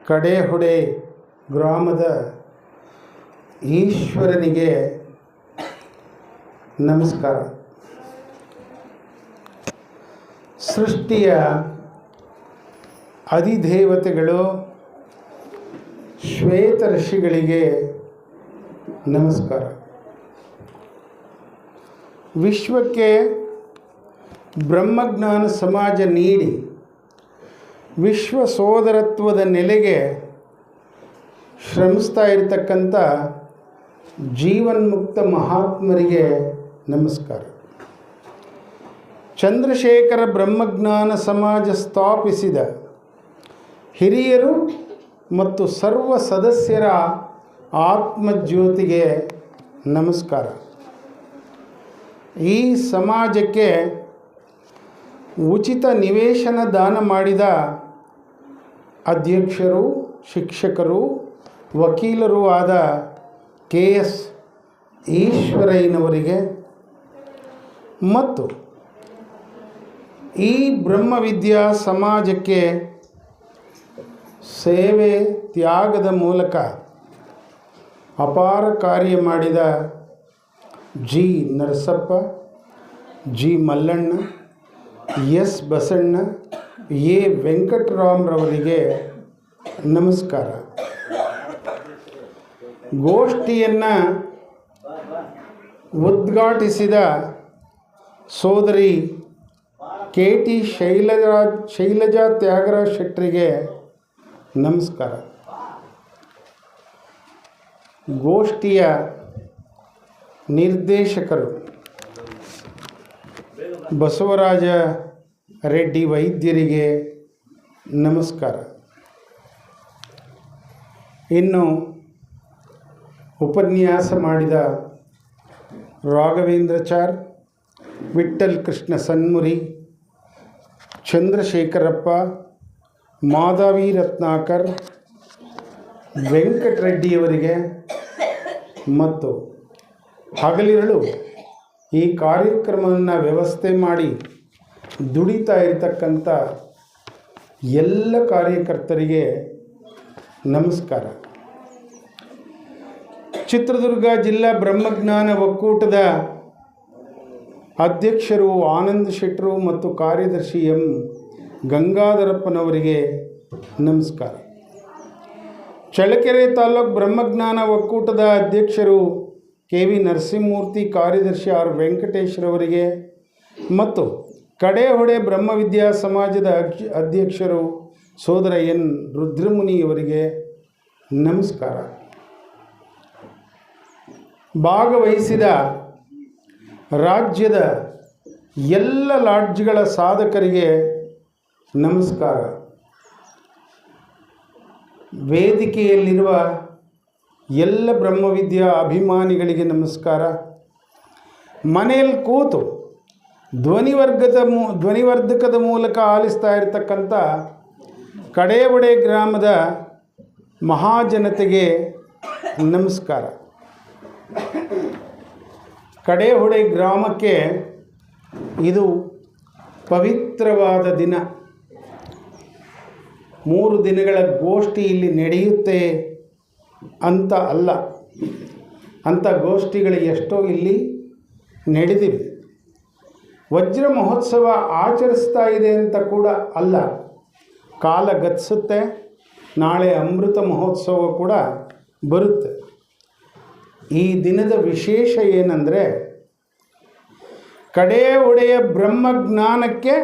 ಕಡೇಹೊಡೆ ಗ್ರಾಮದ ಈಶ್ವರನಿಗೆ ನಮಸ್ಕಾರ. ಸೃಷ್ಟಿಯ ಅಧಿದೇವತೆಗಳು ಶ್ವೇತ ಋಷಿಗಳಿಗೆ ನಮಸ್ಕಾರ. ವಿಶ್ವಕ್ಕೆ ಬ್ರಹ್ಮಜ್ಞಾನ ಸಮಾಜ ನೀಡಿ ವಿಶ್ವ ಸೋದರತ್ವದ ನೆಲೆಗೆ ಶ್ರಮಿಸ್ತಾ ಇರತಕ್ಕಂಥ ಜೀವನ್ಮುಕ್ತ ಮಹಾತ್ಮರಿಗೆ ನಮಸ್ಕಾರ. ಚಂದ್ರಶೇಖರ ಬ್ರಹ್ಮಜ್ಞಾನ ಸಮಾಜ ಸ್ಥಾಪಿಸಿದ ಹಿರಿಯರು ಮತ್ತು ಸರ್ವ ಸದಸ್ಯರ ಆತ್ಮಜ್ಯೋತಿಗೆ ನಮಸ್ಕಾರ. ಈ ಸಮಾಜಕ್ಕೆ ಉಚಿತ ನಿವೇಶನ ದಾನ ಮಾಡಿದ ಅಧ್ಯಕ್ಷರು, ಶಿಕ್ಷಕರು, ವಕೀಲರೂ ಆದ KS ಈಶ್ವರಯ್ಯನವರಿಗೆ ಮತ್ತು ಈ ಬ್ರಹ್ಮವಿದ್ಯಾ ಸಮಾಜಕ್ಕೆ ಸೇವೆ ತ್ಯಾಗದ ಮೂಲಕ ಅಪಾರ ಕಾರ್ಯ ಮಾಡಿದ G. Narasappa, G. Mallanna, S. Basanna, A. ವೆಂಕಟರಾಮ್ರವರಿಗೆ ನಮಸ್ಕಾರ. ಗೋಷ್ಠಿಯನ್ನು ಉದ್ಘಾಟಿಸಿದ ಸೋದರಿ KT ಶೈಲಜಾ ತ್ಯಾಗರಾಜ್ ಶೆಟ್ಟರಿಗೆ ನಮಸ್ಕಾರ. ಗೋಷ್ಠಿಯ ನಿರ್ದೇಶಕರು ಬಸವರಾಜ ರೆಡ್ಡಿ ವೈದ್ಯರಿಗೆ ನಮಸ್ಕಾರ. ಇನ್ನು ಉಪನ್ಯಾಸ ಮಾಡಿದ ರಾಘವೇಂದ್ರಾಚಾರ್, ವಿಠ್ಠಲ್ ಕೃಷ್ಣ ಸನ್ಮುರಿ, ಚಂದ್ರಶೇಖರಪ್ಪ, ಮಾಧವಿ ರತ್ನಾಕರ್, ವೆಂಕಟರೆಡ್ಡಿಯವರಿಗೆ ಮತ್ತು ಹಗಲಿರುಳು ಈ ಕಾರ್ಯಕ್ರಮವನ್ನು ವ್ಯವಸ್ಥೆ ಮಾಡಿ ದುಡಿತಾ ಇರತಕ್ಕಂಥ ಎಲ್ಲ ಕಾರ್ಯಕರ್ತರಿಗೆ ನಮಸ್ಕಾರ. ಚಿತ್ರದುರ್ಗ ಜಿಲ್ಲಾ ಬ್ರಹ್ಮಜ್ಞಾನ ಒಕ್ಕೂಟದ ಅಧ್ಯಕ್ಷರು ಆನಂದ್ ಶೆಟ್ಟರು ಮತ್ತು ಕಾರ್ಯದರ್ಶಿ M. ಗಂಗಾಧರಪ್ಪನವರಿಗೆ ನಮಸ್ಕಾರ. ಚಳ್ಳಕೆರೆ ತಾಲೂಕು ಬ್ರಹ್ಮಜ್ಞಾನ ಒಕ್ಕೂಟದ ಅಧ್ಯಕ್ಷರು KV ನರಸಿಂಹಮೂರ್ತಿ, ಕಾರ್ಯದರ್ಶಿ R. ವೆಂಕಟೇಶ್ರವರಿಗೆ ಮತ್ತು ಕಡೇಹೊಡೆ ಬ್ರಹ್ಮವಿದ್ಯಾ ಸಮಾಜದ ಅಧ್ಯಕ್ಷರು ಸೋದರ N. ರುದ್ರಮುನಿಯವರಿಗೆ ನಮಸ್ಕಾರ. ಭಾಗವಹಿಸಿದ ರಾಜ್ಯದ ಎಲ್ಲ ಲಾಡ್ಜ್ಗಳ ಸಾಧಕರಿಗೆ ನಮಸ್ಕಾರ. ವೇದಿಕೆಯಲ್ಲಿರುವ ಎಲ್ಲ ಬ್ರಹ್ಮವಿದ್ಯಾ ಅಭಿಮಾನಿಗಳಿಗೆ ನಮಸ್ಕಾರ. ಮನೆಯಲ್ಲಿ ಕೂತು ಧ್ವನಿವರ್ಧಕದ ಮೂಲಕ ಆಲಿಸ್ತಾ ಇರತಕ್ಕಂಥ ಕಡೇಹೊಡೆ ಗ್ರಾಮದ ಮಹಾಜನತೆಗೆ ನಮಸ್ಕಾರ. ಕಡೇಹೊಡೆ ಗ್ರಾಮಕ್ಕೆ ಇದು ಪವಿತ್ರವಾದ ದಿನ. 3 ದಿನಗಳ ಗೋಷ್ಠಿ ಇಲ್ಲಿ ನಡೆಯುತ್ತೆ ಅಂತ ಅಲ್ಲ, ಅಂಥ ಗೋಷ್ಠಿಗಳು ಎಷ್ಟೋ ಇಲ್ಲಿ ನಡೆದಿವೆ. ವಜ್ರ ಮಹೋತ್ಸವ ಆಚರಿಸ್ತಾ ಇದೆ ಅಂತ ಕೂಡ ಅಲ್ಲ, ಕಾಲ ಗತಿಸುತ್ತೆ. ನಾಳೆ ಅಮೃತ ಮಹೋತ್ಸವ ಕೂಡ ಬರುತ್ತೆ. ಈ ದಿನದ ವಿಶೇಷ ಏನಂದರೆ, ಕಡೇಹೊಡೆಯ ಬ್ರಹ್ಮಜ್ಞಾನಕ್ಕೆ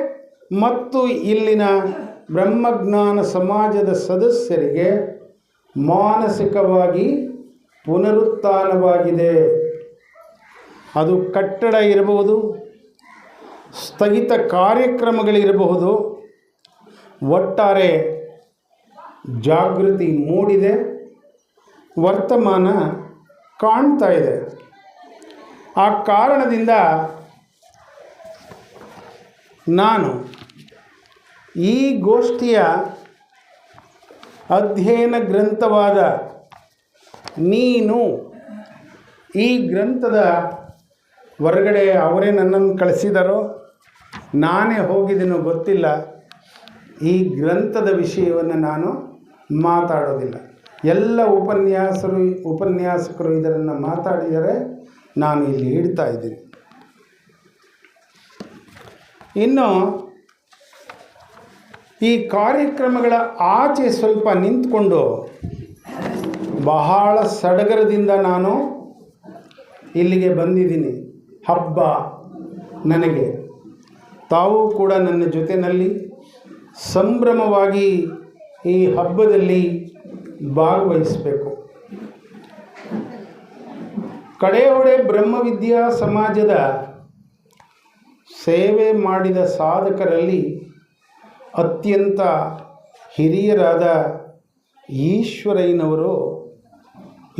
ಮತ್ತು ಇಲ್ಲಿನ ಬ್ರಹ್ಮಜ್ಞಾನ ಸಮಾಜದ ಸದಸ್ಯರಿಗೆ ಮಾನಸಿಕವಾಗಿ ಪುನರುತ್ಥಾನವಾಗಿದೆ. ಅದು ಕಟ್ಟಡ ಇರಬಹುದು, ಸ್ಥಗಿತ ಕಾರ್ಯಕ್ರಮಗಳಿರಬಹುದು, ಒಟ್ಟಾರೆ ಜಾಗೃತಿ ಮೂಡಿದೆ, ವರ್ತಮಾನ ಕಾಣ್ತಾ ಇದೆ. ಆ ಕಾರಣದಿಂದ ನಾನು ಈ ಗೋಷ್ಠಿಯ ಅಧ್ಯಯನ ಗ್ರಂಥವಾದ ನೀನು, ಈ ಗ್ರಂಥದ ಹೊರಗಡೆ ಅವರೇ ನನ್ನನ್ನು ಕಳಿಸಿದಾರೋ ನಾನೇ ಹೋಗಿದ್ದೀನೋ ಗೊತ್ತಿಲ್ಲ, ಈ ಗ್ರಂಥದ ವಿಷಯವನ್ನು ನಾನು ಮಾತಾಡೋದಿಲ್ಲ. ಎಲ್ಲ ಉಪನ್ಯಾಸಕರು ಇದನ್ನು ಮಾತಾಡಿದರೆ ನಾನು ಇಲ್ಲಿ ಇಡ್ತಾ ಇದ್ದೀನಿ. ಇನ್ನು ಈ ಕಾರ್ಯಕ್ರಮಗಳ ಆಚೆ ಸ್ವಲ್ಪ ನಿಂತ್ಕೊಂಡು ಬಹಳ ಸಡಗರದಿಂದ ನಾನು ಇಲ್ಲಿಗೆ ಬಂದಿದ್ದೀನಿ. ಹಬ್ಬ ನನಗೆ, ತಾವು ಕೂಡ ನನ್ನ ಜೊತೆಯಲ್ಲಿ ಸಂಭ್ರಮವಾಗಿ ಈ ಹಬ್ಬದಲ್ಲಿ ಭಾಗವಹಿಸಬೇಕು. ಕಡೆಯೊಡೆ ಬ್ರಹ್ಮವಿದ್ಯಾ ಸಮಾಜದ ಸೇವೆ ಮಾಡಿದ ಸಾಧಕರಲ್ಲಿ ಅತ್ಯಂತ ಹಿರಿಯರಾದ ಈಶ್ವರಯ್ಯನವರು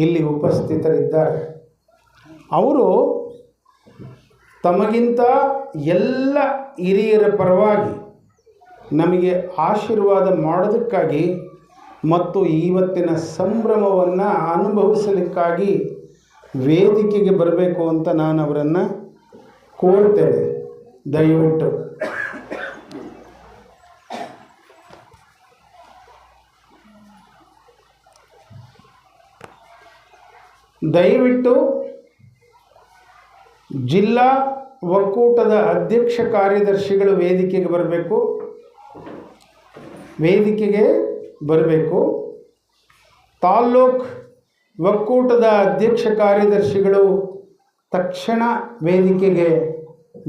ಇಲ್ಲಿ ಉಪಸ್ಥಿತರಿದ್ದಾರೆ. ಅವರು ತಮಗಿಂತ ಎಲ್ಲ ಹಿರಿಯರ ಪರವಾಗಿ ನಮಗೆ ಆಶೀರ್ವಾದ ಮಾಡೋದಕ್ಕಾಗಿ ಮತ್ತು ಇವತ್ತಿನ ಸಂಭ್ರಮವನ್ನು ಅನುಭವಿಸಲಿಕ್ಕಾಗಿ ವೇದಿಕೆಗೆ ಬರಬೇಕು ಅಂತ ನಾನು ಅವರನ್ನು ಕೋರ್ತೇನೆ. ದಯವಿಟ್ಟು ಜಿಲ್ಲಾ ಒಕ್ಕೂಟದ ಅಧ್ಯಕ್ಷ ಕಾರ್ಯದರ್ಶಿಗಳು ವೇದಿಕೆಗೆ ಬರಬೇಕು. ತಾಲ್ಲೂಕು ಒಕ್ಕೂಟದ ಅಧ್ಯಕ್ಷ ಕಾರ್ಯದರ್ಶಿಗಳು ತಕ್ಷಣ ವೇದಿಕೆಗೆ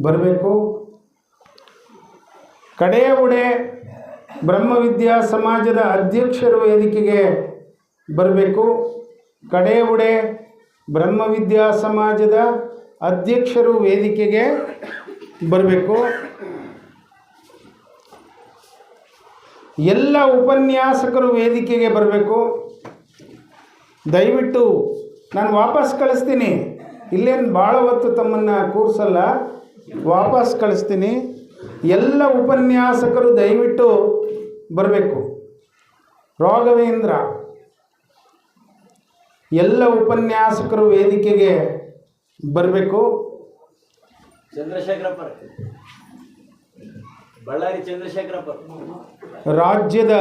ಬರಬೇಕು. ಕಡೆಯೊಡೆ ಬ್ರಹ್ಮವಿದ್ಯಾ ಸಮಾಜದ ಅಧ್ಯಕ್ಷರು ವೇದಿಕೆಗೆ ಬರಬೇಕು. ಕಡೆಯೊಡೆ ಬ್ರಹ್ಮವಿದ್ಯಾ ಸಮಾಜದ ಅಧ್ಯಕ್ಷರು ವೇದಿಕೆಗೆ ಬರಬೇಕು. ಎಲ್ಲ ಉಪನ್ಯಾಸಕರು ವೇದಿಕೆಗೆ ಬರಬೇಕು. ದಯವಿಟ್ಟು ನಾನು ವಾಪಸ್ ಕಳಿಸ್ತೀನಿ, ಇಲ್ಲೇನು ಭಾಳ ಹೊತ್ತು ತಮ್ಮನ್ನು ಕೂರಿಸಲ್ಲ, ವಾಪಸ್ ಕಳಿಸ್ತೀನಿ. ಎಲ್ಲ ಉಪನ್ಯಾಸಕರು ದಯವಿಟ್ಟು ಬರಬೇಕು. ರಾಘವೇಂದ್ರ, ಎಲ್ಲ ಉಪನ್ಯಾಸಕರು ವೇದಿಕೆಗೆ ಬರಬೇಕು. ರಾಜ್ಯದ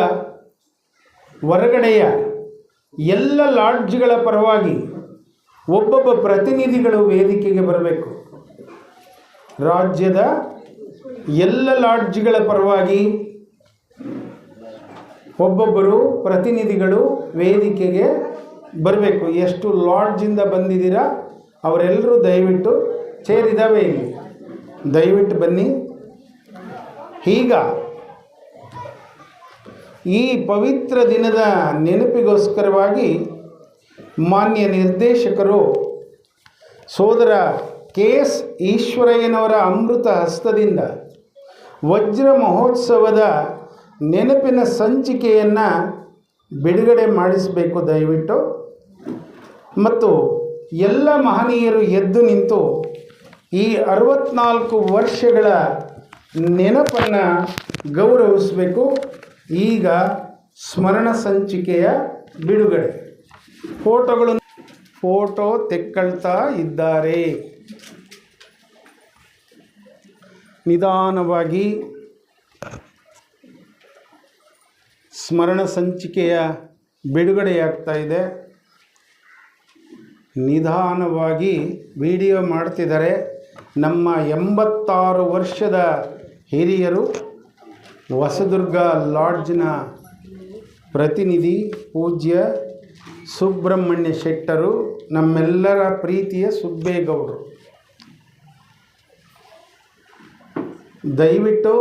ಹೊರಗಡೆಯ ಎಲ್ಲ ಲಾಡ್ಜ್ಗಳ ಪರವಾಗಿ ಒಬ್ಬೊಬ್ಬ ಪ್ರತಿನಿಧಿಗಳು ವೇದಿಕೆಗೆ ಬರಬೇಕು. ರಾಜ್ಯದ ಎಲ್ಲ ಲಾಡ್ಜ್ಗಳ ಪರವಾಗಿ ಒಬ್ಬೊಬ್ಬರು ಪ್ರತಿನಿಧಿಗಳು ವೇದಿಕೆಗೆ ಬರಬೇಕು. ಎಷ್ಟು ಲಾಡ್ಜಿಂದ ಬಂದಿದ್ದೀರಾ ಅವರೆಲ್ಲರೂ ದಯವಿಟ್ಟು ಸೇರಿದ್ದಾವೆ ಇಲ್ಲಿ, ದಯವಿಟ್ಟು ಬನ್ನಿ. ಈಗ ಈ ಪವಿತ್ರ ದಿನದ ನೆನಪಿಗೋಸ್ಕರವಾಗಿ ಮಾನ್ಯ ನಿರ್ದೇಶಕರು ಸೋದರ KS ಈಶ್ವರಯ್ಯನವರ ಅಮೃತ ಹಸ್ತದಿಂದ ವಜ್ರ ಮಹೋತ್ಸವದ ನೆನಪಿನ ಸಂಚಿಕೆಯನ್ನು ಬಿಡುಗಡೆ ಮಾಡಿಸಬೇಕು ದಯವಿಟ್ಟು. ಮತ್ತು ಎಲ್ಲ ಮಹನೀಯರು ಎದ್ದು ನಿಂತು ಈ 64 ವರ್ಷಗಳ ನೆನಪನ್ನು ಗೌರವಿಸಬೇಕು. ಈಗ ಸ್ಮರಣ ಸಂಚಿಕೆಯ ಬಿಡುಗಡೆ. ಫೋಟೋ ತೆಕ್ಕೊಳ್ತಾ ಇದ್ದಾರೆ. ನಿಧಾನವಾಗಿ ಸ್ಮರಣ ಸಂಚಿಕೆಯ ಬಿಡುಗಡೆಯಾಗ್ತಾ ಇದೆ. ನಿಧಾನವಾಗಿ ವಿಡಿಯೋ ಮಾಡ್ತಿದ್ದಾರೆ. ನಮ್ಮ 86 ವರ್ಷದ ಹಿರಿಯರು, ಹೊಸದುರ್ಗ ಲಾಡ್ಜ್ನ ಪ್ರತಿನಿಧಿ ಪೂಜ್ಯ ಸುಬ್ರಹ್ಮಣ್ಯ ಶೆಟ್ಟರು, ನಮ್ಮೆಲ್ಲರ ಪ್ರೀತಿಯ ಸುಬ್ಬೇಗೌಡರು. ದಯವಿಟ್ಟು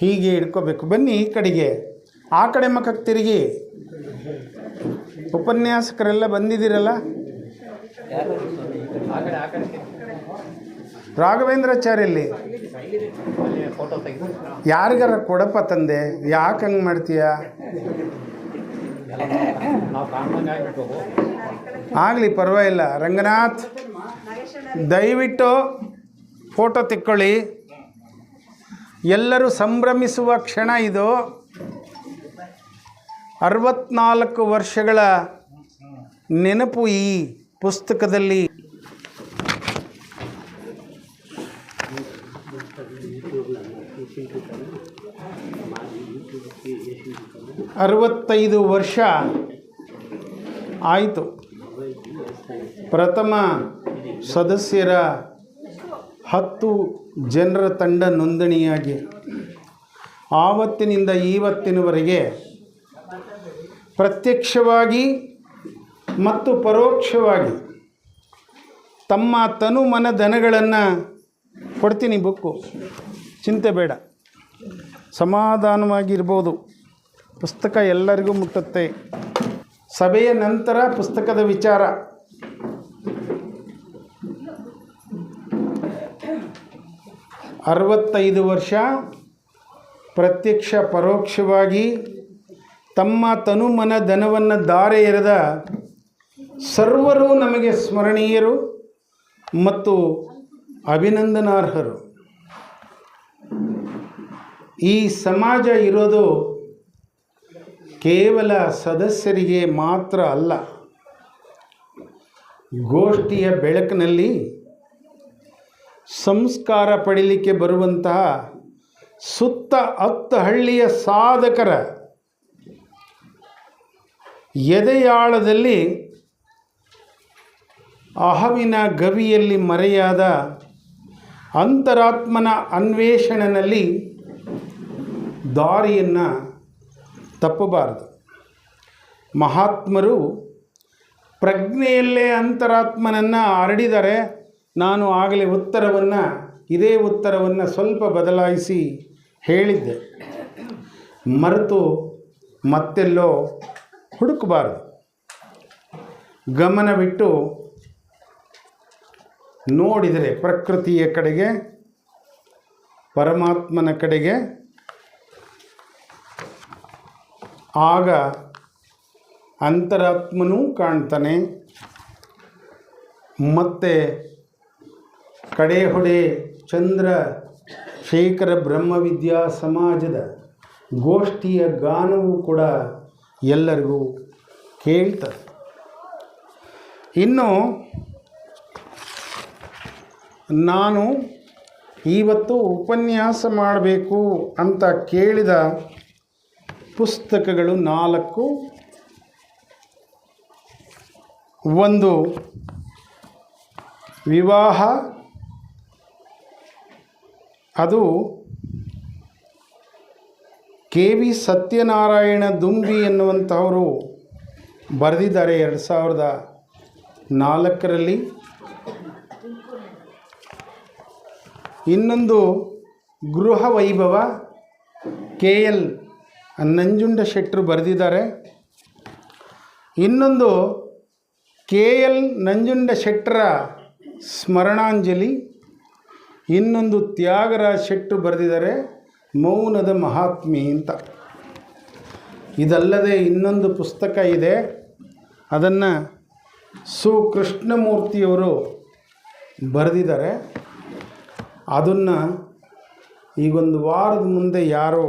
ಹೀಗೆ ಇಟ್ಕೋಬೇಕು. ಬನ್ನಿ ಈ ಕಡೆಗೆ, ಆ ಕಡೆ ಮಕ್ಕಕ್ಕೆ ತಿರುಗಿ. ಉಪನ್ಯಾಸಕರೆಲ್ಲ ಬಂದಿದ್ದೀರಲ್ಲ. ರಾಘವೇಂದ್ರಾಚಾರ್ಯಲ್ಲಿ ಯಾರಿಗಾರ ಕೊಡಪ್ಪ ತಂದೆ, ಯಾಕೆ ಹಂಗೆ ಮಾಡ್ತೀಯ? ಆಗಲಿ, ಪರವಾಗಿಲ್ಲ. ರಂಗನಾಥ್, ದಯವಿಟ್ಟು ಫೋಟೋ ತೆಕ್ಕೊಳ್ಳಿ. ಎಲ್ಲರೂ ಸಂಭ್ರಮಿಸುವ ಕ್ಷಣ ಇದು. 64 ವರ್ಷಗಳ ನೆನಪು ಈ ಪುಸ್ತಕದಲ್ಲಿ 65 ವರ್ಷ ಆಯಿತು ಪ್ರಥಮ ಸದಸ್ಯರ 10 ಜನರ ತಂಡ ನೋಂದಣಿಯಾಗಿ. ಆವತ್ತಿನಿಂದ ಇವತ್ತಿನವರೆಗೆ ಪ್ರತ್ಯಕ್ಷವಾಗಿ ಮತ್ತು ಪರೋಕ್ಷವಾಗಿ ತಮ್ಮ ತನು ಮನ ಧನಗಳನ್ನು ಕೊಡ್ತೀನಿ. ಬುಕ್ಕು ಚಿಂತೆ ಬೇಡ, ಸಮಾಧಾನವಾಗಿರ್ಬೋದು. ಪುಸ್ತಕ ಎಲ್ಲರಿಗೂ ಮುಟ್ಟುತ್ತೆ. ಸಭೆಯ ನಂತರ ಪುಸ್ತಕದ ವಿಚಾರ. ಅರವತ್ತೈದು ವರ್ಷ ಪ್ರತ್ಯಕ್ಷ ಪರೋಕ್ಷವಾಗಿ ತಮ್ಮ ತನು ಮನ ಧನವನ್ನು ಧಾರೆ ಎರೆದ ಸರ್ವರೂ ನಮಗೆ ಸ್ಮರಣೀಯರು ಮತ್ತು ಅಭಿನಂದನಾರ್ಹರು. ಈ ಸಮಾಜ ಇರೋದು ಕೇವಲ ಸದಸ್ಯರಿಗೆ ಮಾತ್ರ ಅಲ್ಲ. ಗೋಷ್ಠಿಯ ಬೆಳಕಿನಲ್ಲಿ ಸಂಸ್ಕಾರ ಪಡೀಲಿಕ್ಕೆ ಬರುವಂತಹ ಸುತ್ತ 10 ಹಳ್ಳಿಯ ಸಾಧಕರ ಎದೆಯಾಳದಲ್ಲಿ ಅಹವಿನ ಗವಿಯಲ್ಲಿ ಮರೆಯಾದ ಅಂತರಾತ್ಮನ ಅನ್ವೇಷಣೆಯಲ್ಲಿ ದಾರಿಯನ್ನು ತಪ್ಪಬಾರದು. ಮಹಾತ್ಮರು ಪ್ರಜ್ಞೆಯಲ್ಲೇ ಅಂತರಾತ್ಮನನ್ನು ಹರಡಿದರೆ. ನಾನು ಆಗಲೇ ಇದೇ ಉತ್ತರವನ್ನು ಸ್ವಲ್ಪ ಬದಲಾಯಿಸಿ ಹೇಳಿದ್ದೆ. ಮರೆತು ಮತ್ತೆಲ್ಲೋ ಹುಡುಕಬಾರದು. ಗಮನವಿಟ್ಟು ನೋಡಿದರೆ ಪ್ರಕೃತಿಯ ಕಡೆಗೆ, ಪರಮಾತ್ಮನ ಕಡೆಗೆ, ಆಗ ಅಂತರಾತ್ಮನೂ ಕಾಣ್ತಾನೆ. ಮತ್ತು ಕಡೆಹೊಡೆ ಚಂದ್ರಶೇಖರ ಬ್ರಹ್ಮವಿದ್ಯಾ ಸಮಾಜದ ಗೋಷ್ಠಿಯ ಗಾನವೂ ಕೂಡ ಎಲ್ಲರಿಗೂ ಕೇಳ್ತದೆ. ಇನ್ನು ನಾನು ಇವತ್ತು ಉಪನ್ಯಾಸ ಮಾಡಬೇಕು ಅಂತ ಕೇಳಿದ ಪುಸ್ತಕಗಳು 4. ಒಂದು ವಿವಾಹ, ಅದು KV ಸತ್ಯನಾರಾಯಣ ದುಂಬಿ ಎನ್ನುವಂಥವರು ಬರೆದಿದ್ದಾರೆ 2004ರಲ್ಲಿ. ಇನ್ನೊಂದು ಗೃಹ ವೈಭವ, KL ನಂಜುಂಡಶೆಟ್ಟರು ಬರೆದಿದ್ದಾರೆ. ಇನ್ನೊಂದು KL ನಂಜುಂಡಶೆಟ್ಟರ ಸ್ಮರಣಾಂಜಲಿ. ಇನ್ನೊಂದು ತ್ಯಾಗರಾಜ ಶೆಟ್ಟರು ಬರೆದಿದ್ದಾರೆ ಮೌನದ ಮಹಾತ್ಮೆ ಅಂತ. ಇದಲ್ಲದೆ ಇನ್ನೊಂದು ಪುಸ್ತಕ ಇದೆ, ಅದನ್ನು ಕೃಷ್ಣಮೂರ್ತಿಯವರು ಬರೆದಿದ್ದಾರೆ. ಅದನ್ನು ಈಗೊಂದು ವಾರದ ಮುಂದೆ ಯಾರೋ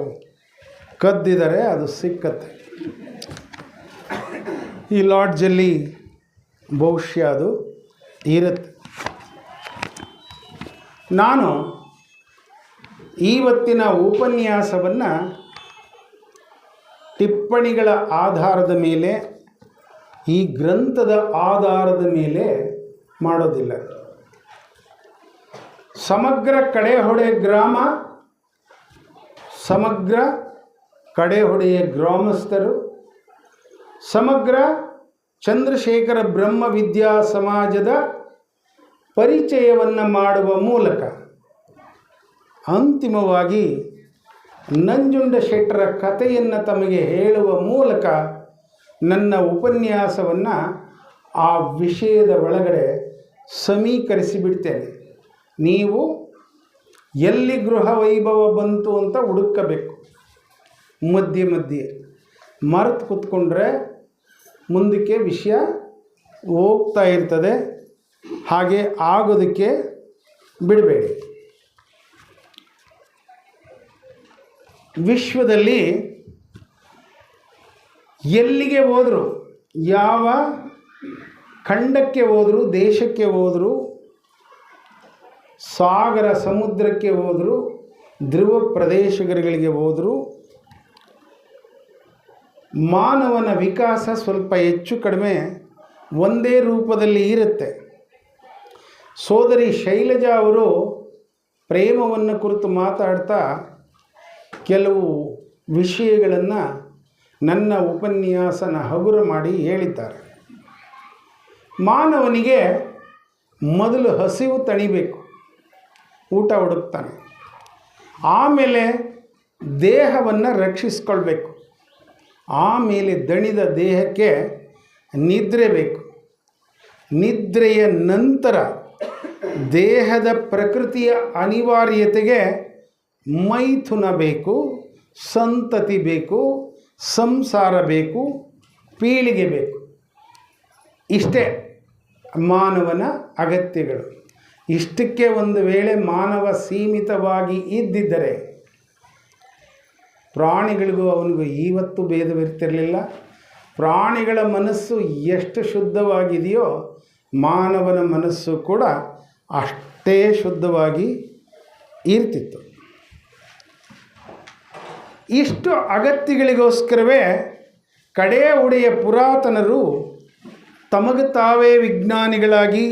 ಕದ್ದಿದ್ದಾರೆ, ಅದು ಸಿಕ್ಕತ್ತೆ ಈ ಲಾಡ್ಜಲ್ಲಿ, ಬಹುಶಃ ಅದು ಇರುತ್ತೆ. ನಾನು ಇವತ್ತಿನ ಉಪನ್ಯಾಸವನ್ನು ಟಿಪ್ಪಣಿಗಳ ಆಧಾರದ ಮೇಲೆ, ಈ ಗ್ರಂಥದ ಆಧಾರದ ಮೇಲೆ ಮಾಡೋದಿಲ್ಲ. ಸಮಗ್ರ ಕಡೆಹೊಡೆ ಗ್ರಾಮ, ಸಮಗ್ರ ಕಡೆಹೊಡೆಯ ಗ್ರಾಮಸ್ಥರು, ಸಮಗ್ರ ಚಂದ್ರಶೇಖರ ಬ್ರಹ್ಮವಿದ್ಯಾ ಸಮಾಜದ ಪರಿಚಯವನ್ನು ಮಾಡುವ ಮೂಲಕ ಅಂತಿಮವಾಗಿ ನಂಜುಂಡಶೆಟ್ಟರ ಕಥೆಯನ್ನು ತಮಗೆ ಹೇಳುವ ಮೂಲಕ ನನ್ನ ಉಪನ್ಯಾಸವನ್ನು ಆ ವಿಷಯದ ಒಳಗಡೆ ಸಮೀಕರಿಸಿಬಿಡ್ತೇನೆ. ನೀವು ಎಲ್ಲಿ ಗೃಹ ವೈಭವ ಬಂತು ಅಂತ ಹುಡುಕಬೇಕು. ಮಧ್ಯೆ ಮಧ್ಯೆ ಮರೆತು ಕೂತ್ಕೊಂಡ್ರೆ ಮುಂದಕ್ಕೆ ವಿಷಯ ಹೋಗ್ತಾ ಇರ್ತದೆ. ಹಾಗೆ ಆಗೋದಕ್ಕೆ ಬಿಡಬೇಡಿ. ವಿಶ್ವದಲ್ಲಿ ಎಲ್ಲಿಗೆ ಹೋದರೂ, ಯಾವ ಖಂಡಕ್ಕೆ ಹೋದರೂ, ದೇಶಕ್ಕೆ ಹೋದರೂ ಸಾಗರ ಸಮುದ್ರಕ್ಕೆ ಹೋದರೂ, ಧ್ರುವ ಪ್ರದೇಶಗಳಿಗೆ ಹೋದರೂ ಮಾನವನ ವಿಕಾಸ ಸ್ವಲ್ಪ ಹೆಚ್ಚು ಕಡಿಮೆ ಒಂದೇ ರೂಪದಲ್ಲಿ ಇರುತ್ತೆ. ಸೋದರಿ ಶೈಲಜಾ ಅವರು ಪ್ರೇಮವನ್ನು ಕುರಿತು ಮಾತಾಡ್ತಾ ಕೆಲವು ವಿಷಯಗಳನ್ನು ನನ್ನ ಉಪನ್ಯಾಸನ ಹಗುರ ಮಾಡಿ ಹೇಳಿದ್ದಾರೆ. ಮಾನವನಿಗೆ ಮೊದಲು ಹಸಿವು ತಣಿಬೇಕು, ಊಟ ಹುಡುಕ್ತಾನೆ. ಆಮೇಲೆ ದೇಹವನ್ನು ರಕ್ಷಿಸ್ಕೊಳ್ಬೇಕು. ಆಮೇಲೆ ದಣಿದ ದೇಹಕ್ಕೆ ನಿದ್ರೆ ಬೇಕು. ನಿದ್ರೆಯ ನಂತರ ದೇಹದ ಪ್ರಕೃತಿಯ ಅನಿವಾರ್ಯತೆಗೆ ಮೈಥುನ ಬೇಕು, ಸಂತತಿ ಬೇಕು, ಸಂಸಾರ ಬೇಕು, ಪೀಳಿಗೆ ಬೇಕು. ಇಷ್ಟೇ ಮಾನವನ ಅಗತ್ಯಗಳು. ಇಷ್ಟಕ್ಕೆ ಒಂದು ವೇಳೆ ಮಾನವ ಸೀಮಿತವಾಗಿ ಇದ್ದಿದ್ದರೆ ಪ್ರಾಣಿಗಳಿಗೂ ಅವನಿಗೂ ಇವತ್ತು ಭೇದವಿರ್ತಿರಲಿಲ್ಲ. ಪ್ರಾಣಿಗಳ ಮನಸ್ಸು ಎಷ್ಟು ಶುದ್ಧವಾಗಿದೆಯೋ ಮಾನವನ ಮನಸ್ಸು ಕೂಡ ಅಷ್ಟೇ ಶುದ್ಧವಾಗಿ ಇರ್ತಿತ್ತು. ಇಷ್ಟು ಅಗತ್ಯಗಳಿಗೋಸ್ಕರವೇ ಕಡೆಯ ಉಡೆಯ ಪುರಾತನರು ತಮಗೆ ತಾವೇ ವಿಜ್ಞಾನಿಗಳಾಗಿ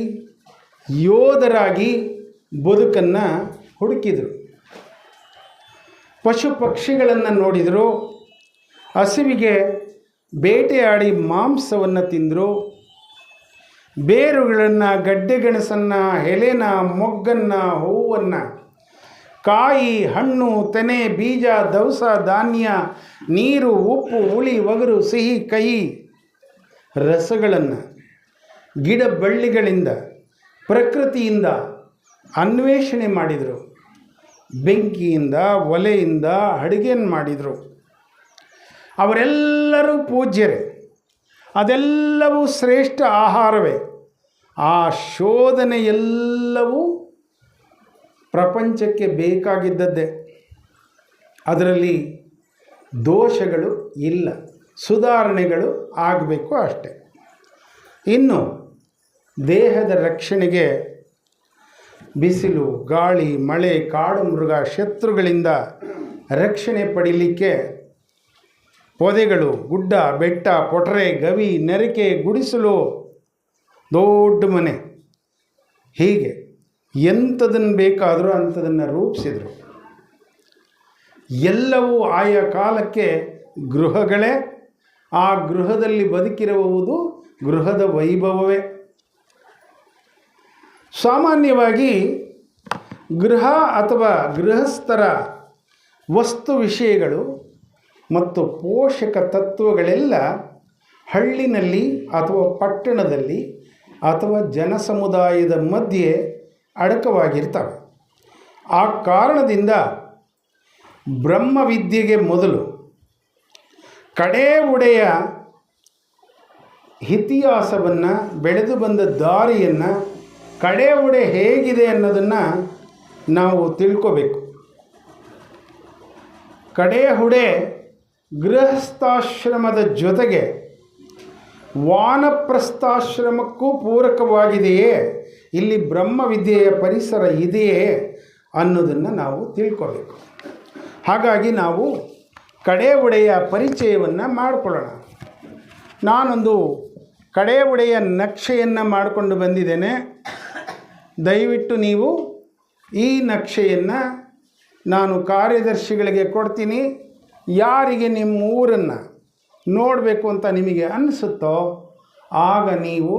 ಯೋಧರಾಗಿ ಬದುಕನ್ನು ಹುಡುಕಿದರು. ಪಶು ಪಕ್ಷಿಗಳನ್ನು ನೋಡಿದರು, ಹಸಿವಿಗೆ ಬೇಟೆಯಾಡಿ ಮಾಂಸವನ್ನು ತಿಂದರು, ಬೇರುಗಳನ್ನು, ಗಡ್ಡೆಗೆಣಸನ್ನು, ಎಲೆನ, ಮೊಗ್ಗನ್ನು, ಹೂವನ್ನು, ಕಾಯಿ, ಹಣ್ಣು, ತೆನೆ, ಬೀಜ, ದವಸ, ಧಾನ್ಯ, ನೀರು, ಉಪ್ಪು, ಹುಳಿ, ಒಗರು, ಸಿಹಿ, ಕಹಿ ರಸಗಳನ್ನು ಗಿಡ ಬಳ್ಳಿಗಳಿಂದ ಪ್ರಕೃತಿಯಿಂದ ಅನ್ವೇಷಣೆ ಮಾಡಿದರು. ಬೆಂಕಿಯಿಂದ, ಒಲೆಯಿಂದ ಅಡುಗೆಯನ್ನು ಮಾಡಿದರು. ಅವರೆಲ್ಲರೂ ಪೂಜ್ಯರೇ, ಅದೆಲ್ಲವೂ ಶ್ರೇಷ್ಠ ಆಹಾರವೇ. ಆ ಶೋಧನೆ ಎಲ್ಲವೂ ಪ್ರಪಂಚಕ್ಕೆ ಬೇಕಾಗಿದ್ದದ್ದೇ. ಅದರಲ್ಲಿ ದೋಷಗಳು ಇಲ್ಲ, ಸುಧಾರಣೆಗಳು ಆಗಬೇಕು ಅಷ್ಟೆ. ಇನ್ನು ದೇಹದ ರಕ್ಷಣೆಗೆ ಬಿಸಿಲು, ಗಾಳಿ, ಮಳೆ, ಕಾಡು ಮೃಗ, ಶತ್ರುಗಳಿಂದ ರಕ್ಷಣೆ ಪಡೀಲಿಕ್ಕೆ ಪೊದೆಗಳು, ಗುಡ್ಡ, ಬೆಟ್ಟ, ಪೊಟರೆ, ಗವಿ, ನೆರಕೆ, ಗುಡಿಸಲು, ದೊಡ್ಡ ಮನೆ, ಹೀಗೆ ಎಂಥದನ್ನು ಬೇಕಾದರೂ ಅಂಥದನ್ನು ರೂಪಿಸಿದರು. ಎಲ್ಲವೂ ಆಯಾ ಕಾಲಕ್ಕೆ ಗೃಹಗಳೇ. ಆ ಗೃಹದಲ್ಲಿ ಬದುಕಿರುವುದು ಗೃಹದ ವೈಭವವೇ. ಸಾಮಾನ್ಯವಾಗಿ ಗೃಹ ಅಥವಾ ಗೃಹಸ್ಥರ ವಸ್ತು ವಿಷಯಗಳು ಮತ್ತು ಪೋಷಕ ತತ್ವಗಳೆಲ್ಲ ಹಳ್ಳಿನಲ್ಲಿ ಅಥವಾ ಪಟ್ಟಣದಲ್ಲಿ ಅಥವಾ ಜನಸಮುದಾಯದ ಮಧ್ಯೆ ಅಡಕವಾಗಿರ್ತವೆ. ಆ ಕಾರಣದಿಂದ ಬ್ರಹ್ಮವಿದ್ಯೆಗೆ ಮೊದಲು ಕಡೇ ಉಡೆಯ ಇತಿಹಾಸವನ್ನು, ಬೆಳೆದು ಬಂದ ದಾರಿಯನ್ನು, ಕಡೇ ಉಡೆ ಹೇಗಿದೆ ಅನ್ನೋದನ್ನು ನಾವು ತಿಳ್ಕೋಬೇಕು. ಕಡೇ ಉಡೆ ಗೃಹಸ್ಥಾಶ್ರಮದ ಜೊತೆಗೆ ವಾನಪ್ರಸ್ಥಾಶ್ರಮಕ್ಕೂ ಪೂರಕವಾಗಿದೆಯೇ, ಇಲ್ಲಿ ಬ್ರಹ್ಮವಿದ್ಯೆಯ ಪರಿಸರ ಇದೆಯೇ ಅನ್ನೋದನ್ನು ನಾವು ತಿಳ್ಕೋಬೇಕು. ಹಾಗಾಗಿ ನಾವು ಕಡೇ ಉಡೆಯ ಪರಿಚಯವನ್ನು ಮಾಡಿಕೊಳ್ಳೋಣ. ನಾನೊಂದು ಕಡೇ ಉಡೆಯ ನಕ್ಷೆಯನ್ನು ಮಾಡಿಕೊಂಡು ಬಂದಿದ್ದೇನೆ. ದಯವಿಟ್ಟು ನೀವು ಈ ನಕ್ಷೆಯನ್ನು ನಾನು ಕಾರ್ಯದರ್ಶಿಗಳಿಗೆ ಕೊಡ್ತೀನಿ. ಯಾರಿಗೆ ನಿಮ್ಮ ಊರನ್ನು ನೋಡಬೇಕು ಅಂತ ನಿಮಗೆ ಅನಿಸುತ್ತೋ ಆಗ ನೀವು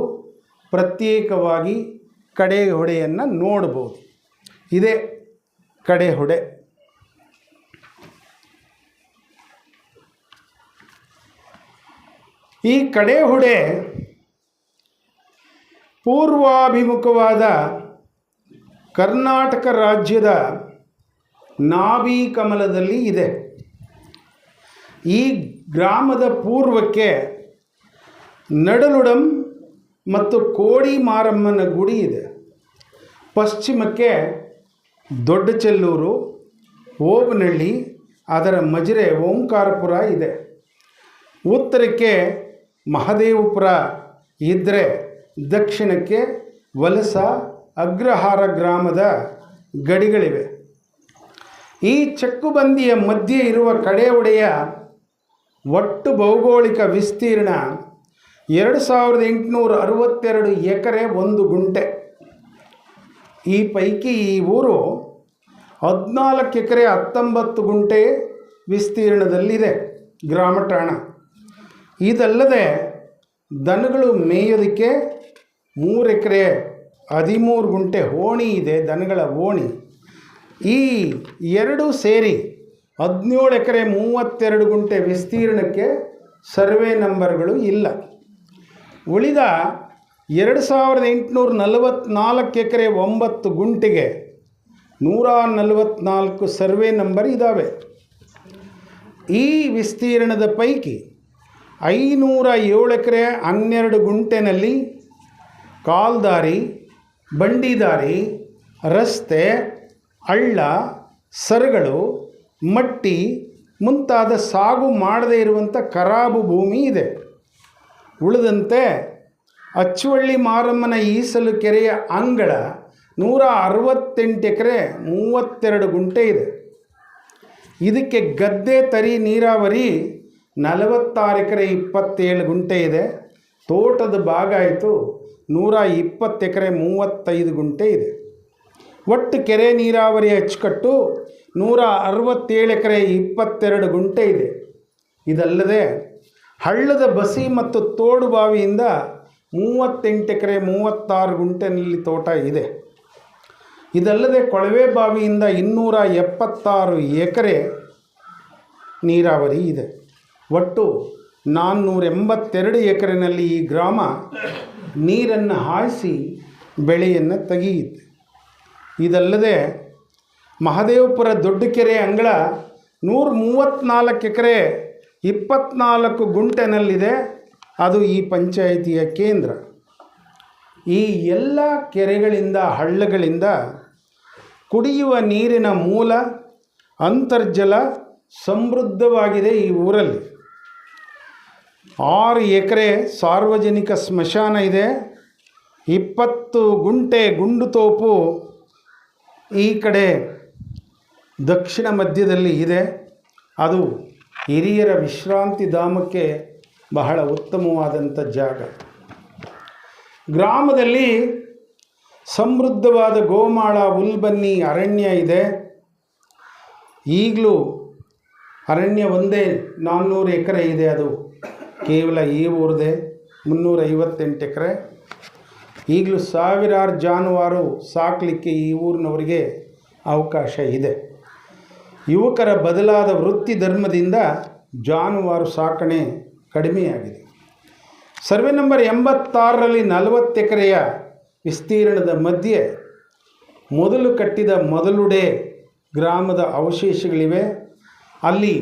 ಪ್ರತ್ಯೇಕವಾಗಿ ಕಡೇ ಉಡೆಯನ್ನು ನೋಡ್ಬೋದು. ಇದೇ ಕಡೇ ಉಡೆ. ಈ ಕಡೇ ಉಡೆ ಪೂರ್ವಾಭಿಮುಖವಾದ ಕರ್ನಾಟಕ ರಾಜ್ಯದ ನಾಭಿ ಕಮಲದಲ್ಲಿ ಇದೆ. ಈ ಗ್ರಾಮದ ಪೂರ್ವಕ್ಕೆ ನಡಲುಡಂ ಮತ್ತು ಕೋಡಿ ಮಾರಮ್ಮನ ಗುಡಿ ಇದೆ. ಪಶ್ಚಿಮಕ್ಕೆ ದೊಡ್ಡ ಚೆಲ್ಲೂರು, ಓಬನಹಳ್ಳಿ, ಅದರ ಮಜಿರೆ ಓಂಕಾರಪುರ ಇದೆ. ಉತ್ತರಕ್ಕೆ ಮಹದೇವಪುರ ಇದ್ದರೆ ದಕ್ಷಿಣಕ್ಕೆ ವಲಸ ಅಗ್ರಹಾರ ಗ್ರಾಮದ ಗಡಿಗಳಿವೆ. ಈ ಚಕ್ಕುಬಂದಿಯ ಮಧ್ಯೆ ಇರುವ ಕಡೆಯೊಡೆಯ ಒಟ್ಟು ಭೌಗೋಳಿಕ ವಿಸ್ತೀರ್ಣ 2862 ಎಕರೆ 1 ಗುಂಟೆ. ಈ ಪೈಕಿ ಈ ಊರು 14 ಎಕರೆ 19 ಗುಂಟೆ ವಿಸ್ತೀರ್ಣದಲ್ಲಿದೆ ಗ್ರಾಮ ಠಾಣ. ಇದಲ್ಲದೆ ದನಗಳು ಮೇಯೋದಕ್ಕೆ 3 ಎಕರೆ 13 ಗುಂಟೆ ಓಣಿ ಇದೆ, ದನಗಳ ಓಣಿ. ಈ ಎರಡು ಸೇರಿ 17 ಎಕರೆ 32 ಗುಂಟೆ ವಿಸ್ತೀರ್ಣಕ್ಕೆ ಸರ್ವೆ ನಂಬರ್ಗಳು ಇಲ್ಲ. ಉಳಿದ 2844 ಎಕರೆ 9 ಗುಂಟೆಗೆ 144 ಸರ್ವೆ ನಂಬರ್ ಇದ್ದಾವೆ. ಈ ವಿಸ್ತೀರ್ಣದ ಪೈಕಿ 507 ಎಕರೆ 12 ಗುಂಟೆನಲ್ಲಿ ಕಾಲ್ದಾರಿ, ಬಂಡಿದಾರಿ, ರಸ್ತೆ, ಹಳ್ಳ, ಸರಗಳು, ಮಟ್ಟಿ ಮುಂತಾದ ಸಾಗು ಮಾಡದೇ ಇರುವಂಥ ಖರಾಬು ಭೂಮಿ ಇದೆ. ಉಳಿದಂತೆ ಅಚ್ಚುವಳ್ಳಿ ಮಾರಮ್ಮನ ಈಸಲು ಕೆರೆಯ ಅಂಗಳ 168 ಎಕರೆ 32 ಗುಂಟೆ ಇದೆ. ಇದಕ್ಕೆ ಗದ್ದೆ ತರಿ ನೀರಾವರಿ 46 ಎಕರೆ 27 ಗುಂಟೆ ಇದೆ. ತೋಟದ ಭಾಗ ಆಯಿತು 120 ಎಕರೆ 35 ಗುಂಟೆ ಇದೆ. ಒಟ್ಟು ಕೆರೆ ನೀರಾವರಿ ಅಚ್ಚುಕಟ್ಟು 167 ಎಕರೆ 22 ಗುಂಟೆ ಇದೆ. ಇದಲ್ಲದೆ ಹಳ್ಳದ ಬಸಿ ಮತ್ತು ತೋಡು ಬಾವಿಯಿಂದ 38 ಎಕರೆ 36 ಗುಂಟೆನಲ್ಲಿ ತೋಟ ಇದೆ. ಇದಲ್ಲದೆ ಕೊಳವೆ ಬಾವಿಯಿಂದ 276 ಎಕರೆ ನೀರಾವರಿ ಇದೆ. ಒಟ್ಟು 482 ಎಕರೆನಲ್ಲಿ ಈ ಗ್ರಾಮ ನೀರನ್ನು ಹಾಯಿಸಿ ಬೆಳೆಯನ್ನು ತೆಗೆಯುತ್ತೆ. ಇದಲ್ಲದೆ ಮಹದೇವಪುರ ದೊಡ್ಡ ಕೆರೆ ಅಂಗಳ 134 ಎಕರೆ 24 ಗುಂಟೆನಲ್ಲಿದೆ. ಅದು ಈ ಪಂಚಾಯಿತಿಯ ಕೇಂದ್ರ. ಈ ಎಲ್ಲ ಕೆರೆಗಳಿಂದ ಹಳ್ಳಗಳಿಂದ ಕುಡಿಯುವ ನೀರಿನ ಮೂಲ ಅಂತರ್ಜಲ ಸಮೃದ್ಧವಾಗಿದೆ. ಈ ಊರಲ್ಲಿ 6 ಎಕರೆ ಸಾರ್ವಜನಿಕ ಸ್ಮಶಾನ ಇದೆ. 20 ಗುಂಟೆ ಗುಂಡು ತೋಪು ಈ ಕಡೆ ದಕ್ಷಿಣ ಮಧ್ಯದಲ್ಲಿ ಇದೆ. ಅದು ಹಿರಿಯರ ವಿಶ್ರಾಂತಿ ಧಾಮಕ್ಕೆ ಬಹಳ ಉತ್ತಮವಾದಂಥ ಜಾಗ. ಗ್ರಾಮದಲ್ಲಿ ಸಮೃದ್ಧವಾದ ಗೋಮಾಳ, ಹುಲ್ಬನ್ನಿ ಅರಣ್ಯ ಇದೆ. ಈಗಲೂ ಅರಣ್ಯ ಒಂದೇ 400 ಎಕರೆ ಇದೆ. ಅದು ಕೇವಲ ಈ ಊರದೇ 358 ಎಕರೆ. ಈಗಲೂ ಸಾವಿರಾರು ಜಾನುವಾರು ಸಾಕಲಿಕ್ಕೆ ಈ ಊರಿನವರಿಗೆ ಅವಕಾಶ ಇದೆ. ಯುವಕರ ಬದಲಾದ ವೃತ್ತಿ ಧರ್ಮದಿಂದ ಜಾನುವಾರು ಸಾಕಣೆ ಕಡಿಮೆಯಾಗಿದೆ. ಸರ್ವೆ ನಂಬರ್ 86ರಲ್ಲಿ 40 ಎಕರೆಯ ವಿಸ್ತೀರ್ಣದ ಮಧ್ಯೆ ಮೊದಲು ಕಟ್ಟಿದ ಮೊದಲುಡೆ ಗ್ರಾಮದ ಅವಶೇಷಗಳಿವೆ. ಅಲ್ಲಿ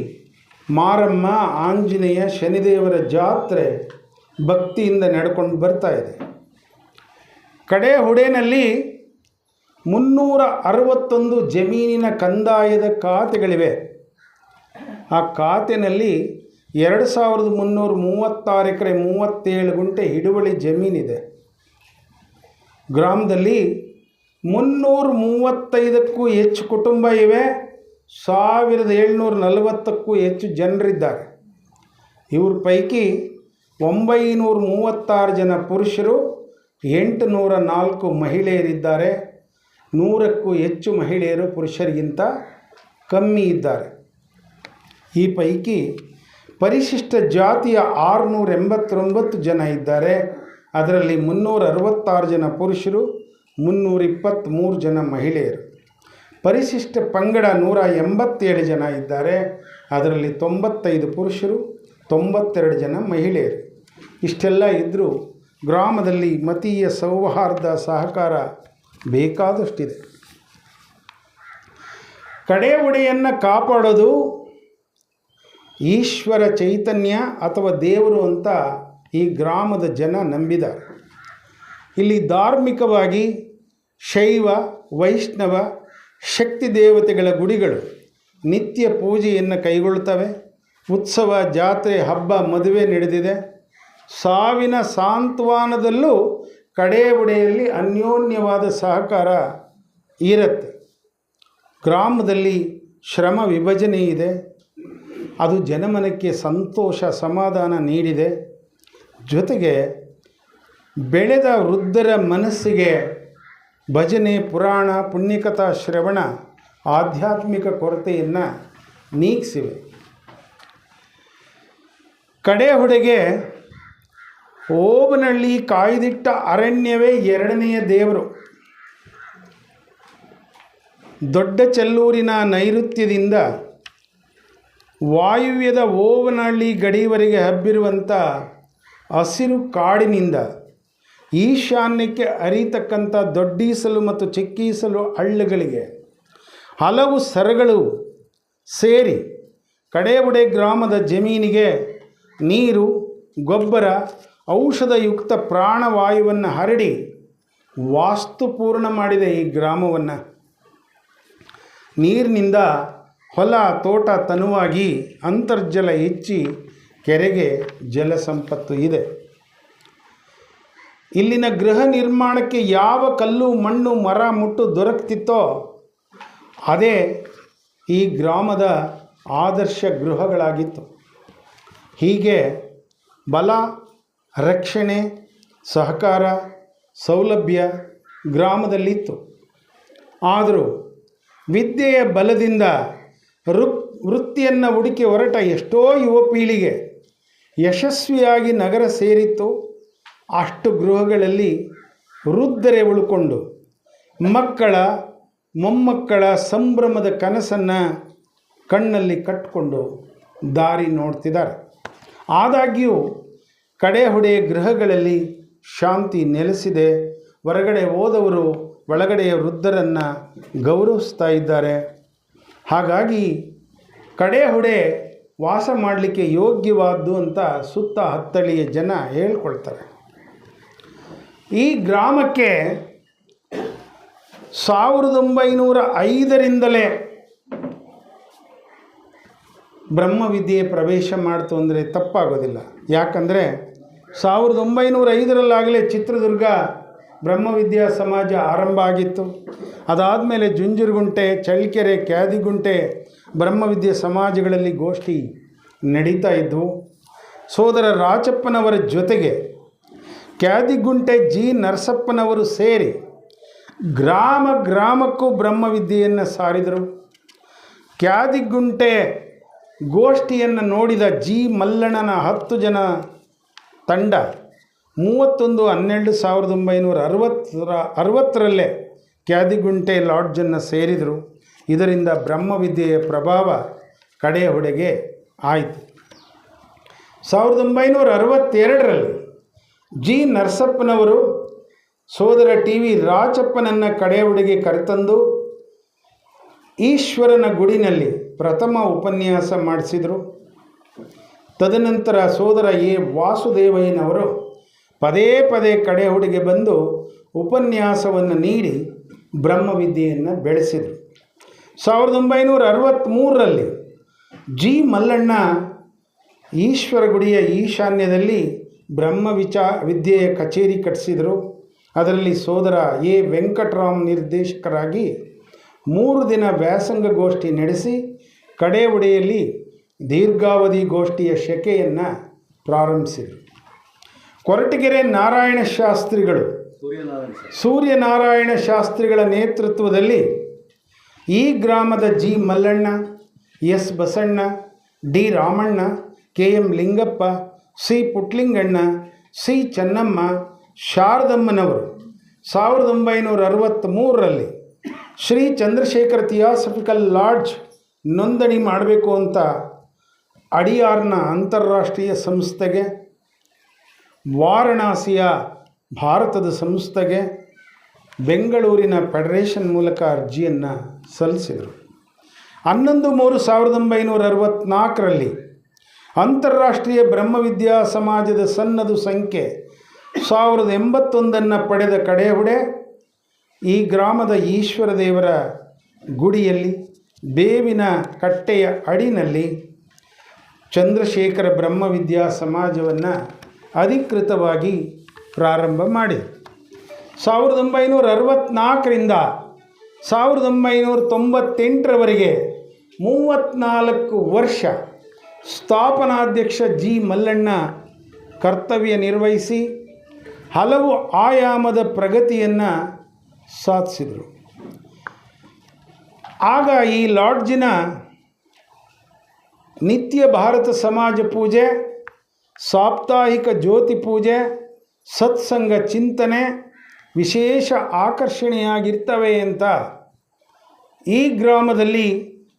ಮಾರಮ್ಮ, ಆಂಜನೇಯ, ಶನಿದೇವರ ಜಾತ್ರೆ ಭಕ್ತಿಯಿಂದ ನಡ್ಕೊಂಡು ಬರ್ತಾ ಇದೆ. ಕಡೆ ಹುಡೇನಲ್ಲಿ 361 ಜಮೀನಿನ ಕಂದಾಯದ ಖಾತೆಗಳಿವೆ. ಆ ಖಾತೆಯಲ್ಲಿ 2336 ಎಕರೆ 37 ಗುಂಟೆ ಹಿಡುವಳಿ ಜಮೀನಿದೆ. ಗ್ರಾಮದಲ್ಲಿ 335ಕ್ಕೂ ಹೆಚ್ಚು ಕುಟುಂಬ ಇವೆ. 1740ಕ್ಕೂ ಹೆಚ್ಚು ಜನರಿದ್ದಾರೆ. ಇವ್ರ ಪೈಕಿ 936 ಜನ ಪುರುಷರು, 804 ಮಹಿಳೆಯರಿದ್ದಾರೆ. 100ಕ್ಕೂ ಹೆಚ್ಚು ಮಹಿಳೆಯರು ಪುರುಷರಿಗಿಂತ ಕಮ್ಮಿ ಇದ್ದಾರೆ. ಈ ಪೈಕಿ ಪರಿಶಿಷ್ಟ ಜಾತಿಯ 689 ಜನ ಇದ್ದಾರೆ. ಅದರಲ್ಲಿ 366 ಜನ ಪುರುಷರು, 323 ಜನ ಮಹಿಳೆಯರು. ಪರಿಶಿಷ್ಟ ಪಂಗಡ 187 ಜನ ಇದ್ದಾರೆ. ಅದರಲ್ಲಿ 95 ಪುರುಷರು, 92 ಜನ ಮಹಿಳೆಯರು. ಇಷ್ಟೆಲ್ಲ ಇದ್ದರೂ ಗ್ರಾಮದಲ್ಲಿ ಮತೀಯ ಸೌಹಾರ್ದ ಸಹಕಾರ ಬೇಕಾದಷ್ಟಿದೆ. ಕಡೆ ಒಡೆಯನ್ನು ಕಾಪಾಡೋದು ಈಶ್ವರ ಚೈತನ್ಯ ಅಥವಾ ದೇವರು ಅಂತ ಈ ಗ್ರಾಮದ ಜನ ನಂಬಿದ್ದಾರೆ. ಇಲ್ಲಿ ಧಾರ್ಮಿಕವಾಗಿ ಶೈವ, ವೈಷ್ಣವ, ಶಕ್ತಿ ದೇವತೆಗಳ ಗುಡಿಗಳು ನಿತ್ಯ ಪೂಜೆಯನ್ನು ಕೈಗೊಳ್ಳುತ್ತವೆ. ಉತ್ಸವ, ಜಾತ್ರೆ, ಹಬ್ಬ, ಮದುವೆ ನಡೆದಿದೆ. ಸಾವಿನ ಸಾಂತ್ವನದಲ್ಲೂ ಕಡೆ ಒಡೆಯಲ್ಲಿ ಅನ್ಯೋನ್ಯವಾದ ಸಹಕಾರ ಇರುತ್ತೆ. ಗ್ರಾಮದಲ್ಲಿ ಶ್ರಮ ವಿಭಜನೆ ಇದೆ. ಅದು ಜನಮನಕ್ಕೆ ಸಂತೋಷ ಸಮಾಧಾನ ನೀಡಿದೆ. ಜೊತೆಗೆ ಬೆಳೆದ ವೃದ್ಧರ ಮನಸ್ಸಿಗೆ ಭಜನೆ, ಪುರಾಣ, ಪುಣ್ಯಕಥಾ ಶ್ರವಣ ಆಧ್ಯಾತ್ಮಿಕ ಕೊರತೆಯನ್ನು ನೀಗಿಸಿವೆ. ಕಡೆಹುಡೆಗೆ ಓಬನಹಳ್ಳಿ ಕಾಯ್ದಿಟ್ಟ ಅರಣ್ಯವೇ ಎರಡನೆಯ ದೇವರು. ದೊಡ್ಡ ಚೆಲ್ಲೂರಿನ ನೈಋತ್ಯದಿಂದ ವಾಯುವ್ಯದ ಓಬನಹಳ್ಳಿ ಗಡಿಯವರೆಗೆ ಹಬ್ಬಿರುವಂಥ ಹಸಿರು ಕಾಡಿನಿಂದ ಈಶಾನ್ಯಕ್ಕೆ ಹರಿತಕ್ಕಂಥ ದೊಡ್ಡೀಸಲು ಮತ್ತು ಚಿಕ್ಕೀಸಲು ಹಳ್ಳಗಳಿಗೆ ಹಲವು ಸರಗಳು ಸೇರಿ ಕಡೆಹುಡೆ ಗ್ರಾಮದ ಜಮೀನಿಗೆ ನೀರು, ಗೊಬ್ಬರ, ಔಷಧಯುಕ್ತ ಪ್ರಾಣವಾಯುವನ್ನು ಹರಡಿ ವಾಸ್ತುಪೂರ್ಣ ಮಾಡಿದೆ ಈ ಗ್ರಾಮವನ್ನು. ನೀರಿನಿಂದ ಹೊಲ ತೋಟ ತನುವಾಗಿ ಅಂತರ್ಜಲ ಹೆಚ್ಚಿ ಕೆರೆಗೆ ಜಲ ಸಂಪತ್ತು ಇದೆ. ಇಲ್ಲಿನ ಗೃಹ ನಿರ್ಮಾಣಕ್ಕೆ ಯಾವ ಕಲ್ಲು, ಮಣ್ಣು, ಮರ, ಮುಟ್ಟು ದೊರಕ್ತಿತ್ತೋ ಅದೇ ಈ ಗ್ರಾಮದ ಆದರ್ಶ ಗೃಹಗಳಾಗಿತ್ತು. ಹೀಗೆ ಬಲ, ರಕ್ಷಣೆ, ಸಹಕಾರ, ಸೌಲಭ್ಯ ಗ್ರಾಮದಲ್ಲಿತ್ತು. ಆದರೂ ವಿದ್ಯೆಯ ಬಲದಿಂದ ವೃತ್ತಿಯನ್ನು ಹುಡುಕಿ ಹೊರಟ ಎಷ್ಟೋ ಯುವ ಪೀಳಿಗೆ ಯಶಸ್ವಿಯಾಗಿ ನಗರ ಸೇರಿತ್ತು. ಅಷ್ಟು ಗೃಹಗಳಲ್ಲಿ ವೃದ್ಧರೇ ಉಳ್ಕೊಂಡು ಮಕ್ಕಳ, ಮೊಮ್ಮಕ್ಕಳ ಸಂಭ್ರಮದ ಕನಸನ್ನು ಕಣ್ಣಲ್ಲಿ ಕಟ್ಟಿಕೊಂಡು ದಾರಿ ನೋಡ್ತಿದ್ದಾರೆ. ಆದಾಗ್ಯೂ ಕಡೆಹುಡೆ ಗೃಹಗಳಲ್ಲಿ ಶಾಂತಿ ನೆಲೆಸಿದೆ. ಹೊರಗಡೆ ಹೋದವರು ಒಳಗಡೆಯ ವೃದ್ಧರನ್ನು ಗೌರವಿಸ್ತಾ ಇದ್ದಾರೆ. ಹಾಗಾಗಿ ಕಡೆಹುಡೆ ವಾಸ ಮಾಡಲಿಕ್ಕೆ ಯೋಗ್ಯವಾದ್ದು ಅಂತ ಸುತ್ತ ಹತ್ತಳಿಯ ಜನ ಹೇಳ್ಕೊಳ್ತಾರೆ. ಈ ಗ್ರಾಮಕ್ಕೆ 1905ರಿಂದಲೇ ಬ್ರಹ್ಮವಿದ್ಯೆ ಪ್ರವೇಶ ಮಾಡ್ತು ಅಂದರೆ ತಪ್ಪಾಗೋದಿಲ್ಲ. ಯಾಕಂದರೆ 1905ರಲ್ಲಾಗಲೇ ಚಿತ್ರದುರ್ಗ ಬ್ರಹ್ಮವಿದ್ಯಾ ಸಮಾಜ ಆರಂಭ ಆಗಿತ್ತು. ಅದಾದಮೇಲೆ ಜುಂಜುರಗುಂಟೆ, ಚಳ್ಳಕೆರೆ, ಕ್ಯಾದಿಗುಂಟೆ ಬ್ರಹ್ಮವಿದ್ಯಾ ಸಮಾಜಗಳಲ್ಲಿ ಗೋಷ್ಠಿ ನಡೀತಾ ಇದ್ದವು. ಸೋದರ ರಾಚಪ್ಪನವರ ಜೊತೆಗೆ ಕ್ಯಾದಿಗುಂಟೆ ಜಿ ನರಸಪ್ಪನವರು ಸೇರಿ ಗ್ರಾಮ ಗ್ರಾಮಕ್ಕೂ ಬ್ರಹ್ಮವಿದ್ಯೆಯನ್ನು ಸಾರಿದರು. ಕ್ಯಾದಿಗುಂಟೆ ಗೋಷ್ಠಿಯನ್ನು ನೋಡಿದ ಜಿ ಮಲ್ಲಣ್ಣನ 10 ಜನ ತಂಡ 31/12/1960ರಲ್ಲೇ ಕ್ಯಾದಿಗುಂಟೆ ಲಾಡ್ಜನ್ನು ಸೇರಿದರು. ಇದರಿಂದ ಬ್ರಹ್ಮವಿದ್ಯೆಯ ಪ್ರಭಾವ ಕಡೆಹುಡೆಗೆ ಆಯಿತು. 1962ರಲ್ಲಿ ಜಿ ನರಸಪ್ಪನವರು ಸೋದರ ಟಿ ವಿ ರಾಚಪ್ಪನನ್ನು ಕಡೆಹುಡೆಗೆ ಕರೆತಂದು ಈಶ್ವರನ ಗುಡಿನಲ್ಲಿ ಪ್ರಥಮ ಉಪನ್ಯಾಸ ಮಾಡಿಸಿದರು. ತದನಂತರ ಸೋದರ ಎ ವಾಸುದೇವಯ್ಯನವರು ಪದೇ ಪದೇ ಕಡೆಹುಡೆಗೆ ಬಂದು ಉಪನ್ಯಾಸವನ್ನು ನೀಡಿ ಬ್ರಹ್ಮವಿದ್ಯೆಯನ್ನು ಬೆಳೆಸಿದರು. 1963ರಲ್ಲಿ ಜಿ ಮಲ್ಲಣ್ಣ ಈಶ್ವರ ಗುಡಿಯ ಈಶಾನ್ಯದಲ್ಲಿ ವಿದ್ಯೆಯ ಕಚೇರಿ ಕಟ್ಟಿಸಿದರು. ಅದರಲ್ಲಿ ಸೋದರ ಎ ವೆಂಕಟರಾಮ್ ನಿರ್ದೇಶಕರಾಗಿ 3 ದಿನ ವ್ಯಾಸಂಗ ಗೋಷ್ಠಿ ನಡೆಸಿ ಕಡೆಹುಡೆಯಲ್ಲಿ ದೀರ್ಘಾವಧಿ ಗೋಷ್ಠಿಯ ಶಕೆಯನ್ನು ಪ್ರಾರಂಭಿಸಿದರು. ಕೊರಟಗೆರೆ ನಾರಾಯಣ ಶಾಸ್ತ್ರಿಗಳು, ಸೂರ್ಯನಾರಾಯಣ ಶಾಸ್ತ್ರಿಗಳ ನೇತೃತ್ವದಲ್ಲಿ ಈ ಗ್ರಾಮದ G Mallanna, S Basanna, D Ramanna, K M Lingappa, C Putlinganna, C Channamma, ಶಾರದಮ್ಮನವರು 1963ರಲ್ಲಿ ಶ್ರೀ ಚಂದ್ರಶೇಖರ ಥಿಯಾಸಫಿಕಲ್ ಲಾಡ್ಜ್ ನೋಂದಣಿ ಮಾಡಬೇಕು ಅಂತ ಅಡಿಯಾರ್ನ ಅಂತಾರಾಷ್ಟ್ರೀಯ ಸಂಸ್ಥೆಗೆ, ವಾರಣಾಸಿಯ ಭಾರತದ ಸಂಸ್ಥೆಗೆ, ಬೆಂಗಳೂರಿನ ಫೆಡರೇಷನ್ ಮೂಲಕ ಅರ್ಜಿಯನ್ನು ಸಲ್ಲಿಸಿದರು. 11/3/1964ರಲ್ಲಿ ಅಂತಾರಾಷ್ಟ್ರೀಯ ಬ್ರಹ್ಮವಿದ್ಯಾ ಸಮಾಜದ ಸನ್ನದು ಸಂಖ್ಯೆ 1081 ಪಡೆದ ಕಡೆಹುಡೆ ಈ ಗ್ರಾಮದ ಈಶ್ವರ ದೇವರ ಗುಡಿಯಲ್ಲಿ ಬೇವಿನ ಕಟ್ಟೆಯ ಅಡಿನಲ್ಲಿ ಚಂದ್ರಶೇಖರ ಬ್ರಹ್ಮವಿದ್ಯಾ ಸಮಾಜವನ್ನು ಅಧಿಕೃತವಾಗಿ ಪ್ರಾರಂಭ ಮಾಡಿದರು. 1964ರಿಂದ 1998ರವರೆಗೆ 34 ವರ್ಷ ಸ್ಥಾಪನಾಧ್ಯಕ್ಷ ಜಿ ಮಲ್ಲಣ್ಣ ಕರ್ತವ್ಯ ನಿರ್ವಹಿಸಿ ಹಲವು ಆಯಾಮದ ಪ್ರಗತಿಯನ್ನು ಸಾಧಿಸಿದರು. ಆಗ ಈ ಲಾಡ್ಜಿನ ನಿತ್ಯ ಭಾರತ ಸಮಾಜ ಪೂಜೆ, ಸಾಪ್ತಾಹಿಕ ಜ್ಯೋತಿ ಪೂಜೆ, ಸತ್ಸಂಗ ಚಿಂತನೆ ವಿಶೇಷ ಆಕರ್ಷಣೆಯಾಗಿರ್ತವೆ ಅಂತ ಈ ಗ್ರಾಮದಲ್ಲಿ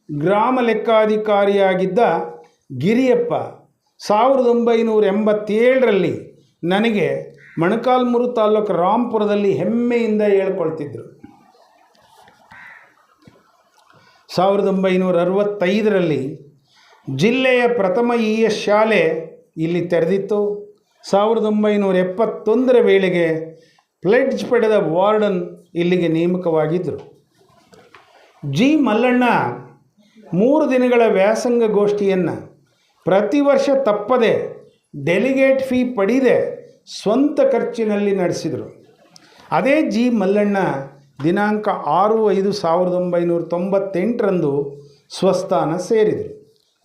ಗ್ರಾಮ ಲೆಕ್ಕಾಧಿಕಾರಿಯಾಗಿದ್ದ ಗಿರಿಯಪ್ಪ 1987ರಲ್ಲಿ ನನಗೆ ಮೊಳಕಾಲ್ಮೂರು ತಾಲೂಕು ರಾಂಪುರದಲ್ಲಿ ಹೆಮ್ಮೆಯಿಂದ ಹೇಳ್ಕೊಳ್ತಿದ್ದರು. 1965ರಲ್ಲಿ ಜಿಲ್ಲೆಯ ಪ್ರಥಮ ES ಶಾಲೆ ಇಲ್ಲಿ ತೆರೆದಿತ್ತು. 1971ರ ವೇಳೆಗೆ ಪ್ಲೆಡ್ಜ್ ಪಡೆದ ವಾರ್ಡನ್ ಇಲ್ಲಿಗೆ ನೇಮಕವಾಗಿದ್ದರು. ಜಿ ಮಲ್ಲಣ್ಣ 3 ದಿನಗಳ ವ್ಯಾಸಂಗ ಗೋಷ್ಠಿಯನ್ನು ಪ್ರತಿ ವರ್ಷ ತಪ್ಪದೆ ಡೆಲಿಗೇಟ್ ಫೀ ಪಡೆದೇ ಸ್ವಂತ ಖರ್ಚಿನಲ್ಲಿ ನಡೆಸಿದರು. ಅದೇ ಜಿ ಮಲ್ಲಣ್ಣ ದಿನಾಂಕ 6/5/1998ರಂದು ಸ್ವಸ್ಥಾನ ಸೇರಿದರು.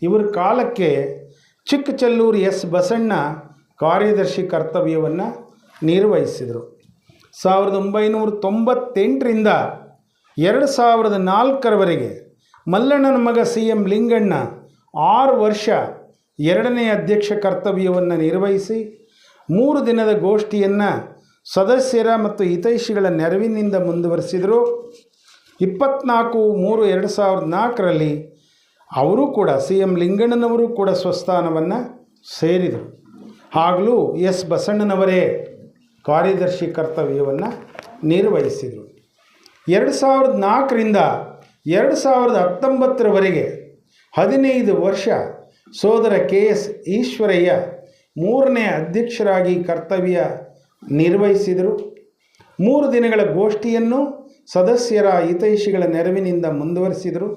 ಇವರ ಕಾಲಕ್ಕೆ ಚಿಕ್ಕಚಲ್ಲೂರು ಎಸ್ ಬಸಣ್ಣ ಕಾರ್ಯದರ್ಶಿ ಕರ್ತವ್ಯವನ್ನು ನಿರ್ವಹಿಸಿದರು. 1998ರಿಂದ 2004ರವರೆಗೆ ಮಲ್ಲಣ್ಣನ ಮಗ CM ಲಿಂಗಣ್ಣ 6 ವರ್ಷ 2ನೇ ಅಧ್ಯಕ್ಷ ಕರ್ತವ್ಯವನ್ನು ನಿರ್ವಹಿಸಿ 3 ದಿನದ ಗೋಷ್ಠಿಯನ್ನು ಸದಸ್ಯರ ಮತ್ತು ಹಿತೈಷಿಗಳ ನೆರವಿನಿಂದ ಮುಂದುವರಿಸಿದರು. 24/3/2004ರಲ್ಲಿ ಅವರು ಕೂಡ CM ಲಿಂಗಣ್ಣನವರು ಕೂಡ ಸ್ವಸ್ಥಾನವನ್ನು ಸೇರಿದರು. ಆಗಲೂ ಎಸ್ ಬಸಣ್ಣನವರೇ ಕಾರ್ಯದರ್ಶಿ ಕರ್ತವ್ಯವನ್ನು ನಿರ್ವಹಿಸಿದರು. 2004ರಿಂದ 2019ರವರೆಗೆ 15 ವರ್ಷ ಸೋದರ KS ಈಶ್ವರಯ್ಯ 3ನೇ ಅಧ್ಯಕ್ಷರಾಗಿ ಕರ್ತವ್ಯ ನಿರ್ವಹಿಸಿದರು. 3 ದಿನಗಳ ಗೋಷ್ಠಿಯನ್ನು ಸದಸ್ಯರ ಹಿತೈಷಿಗಳ ನೆರವಿನಿಂದ ಮುಂದುವರಿಸಿದರು.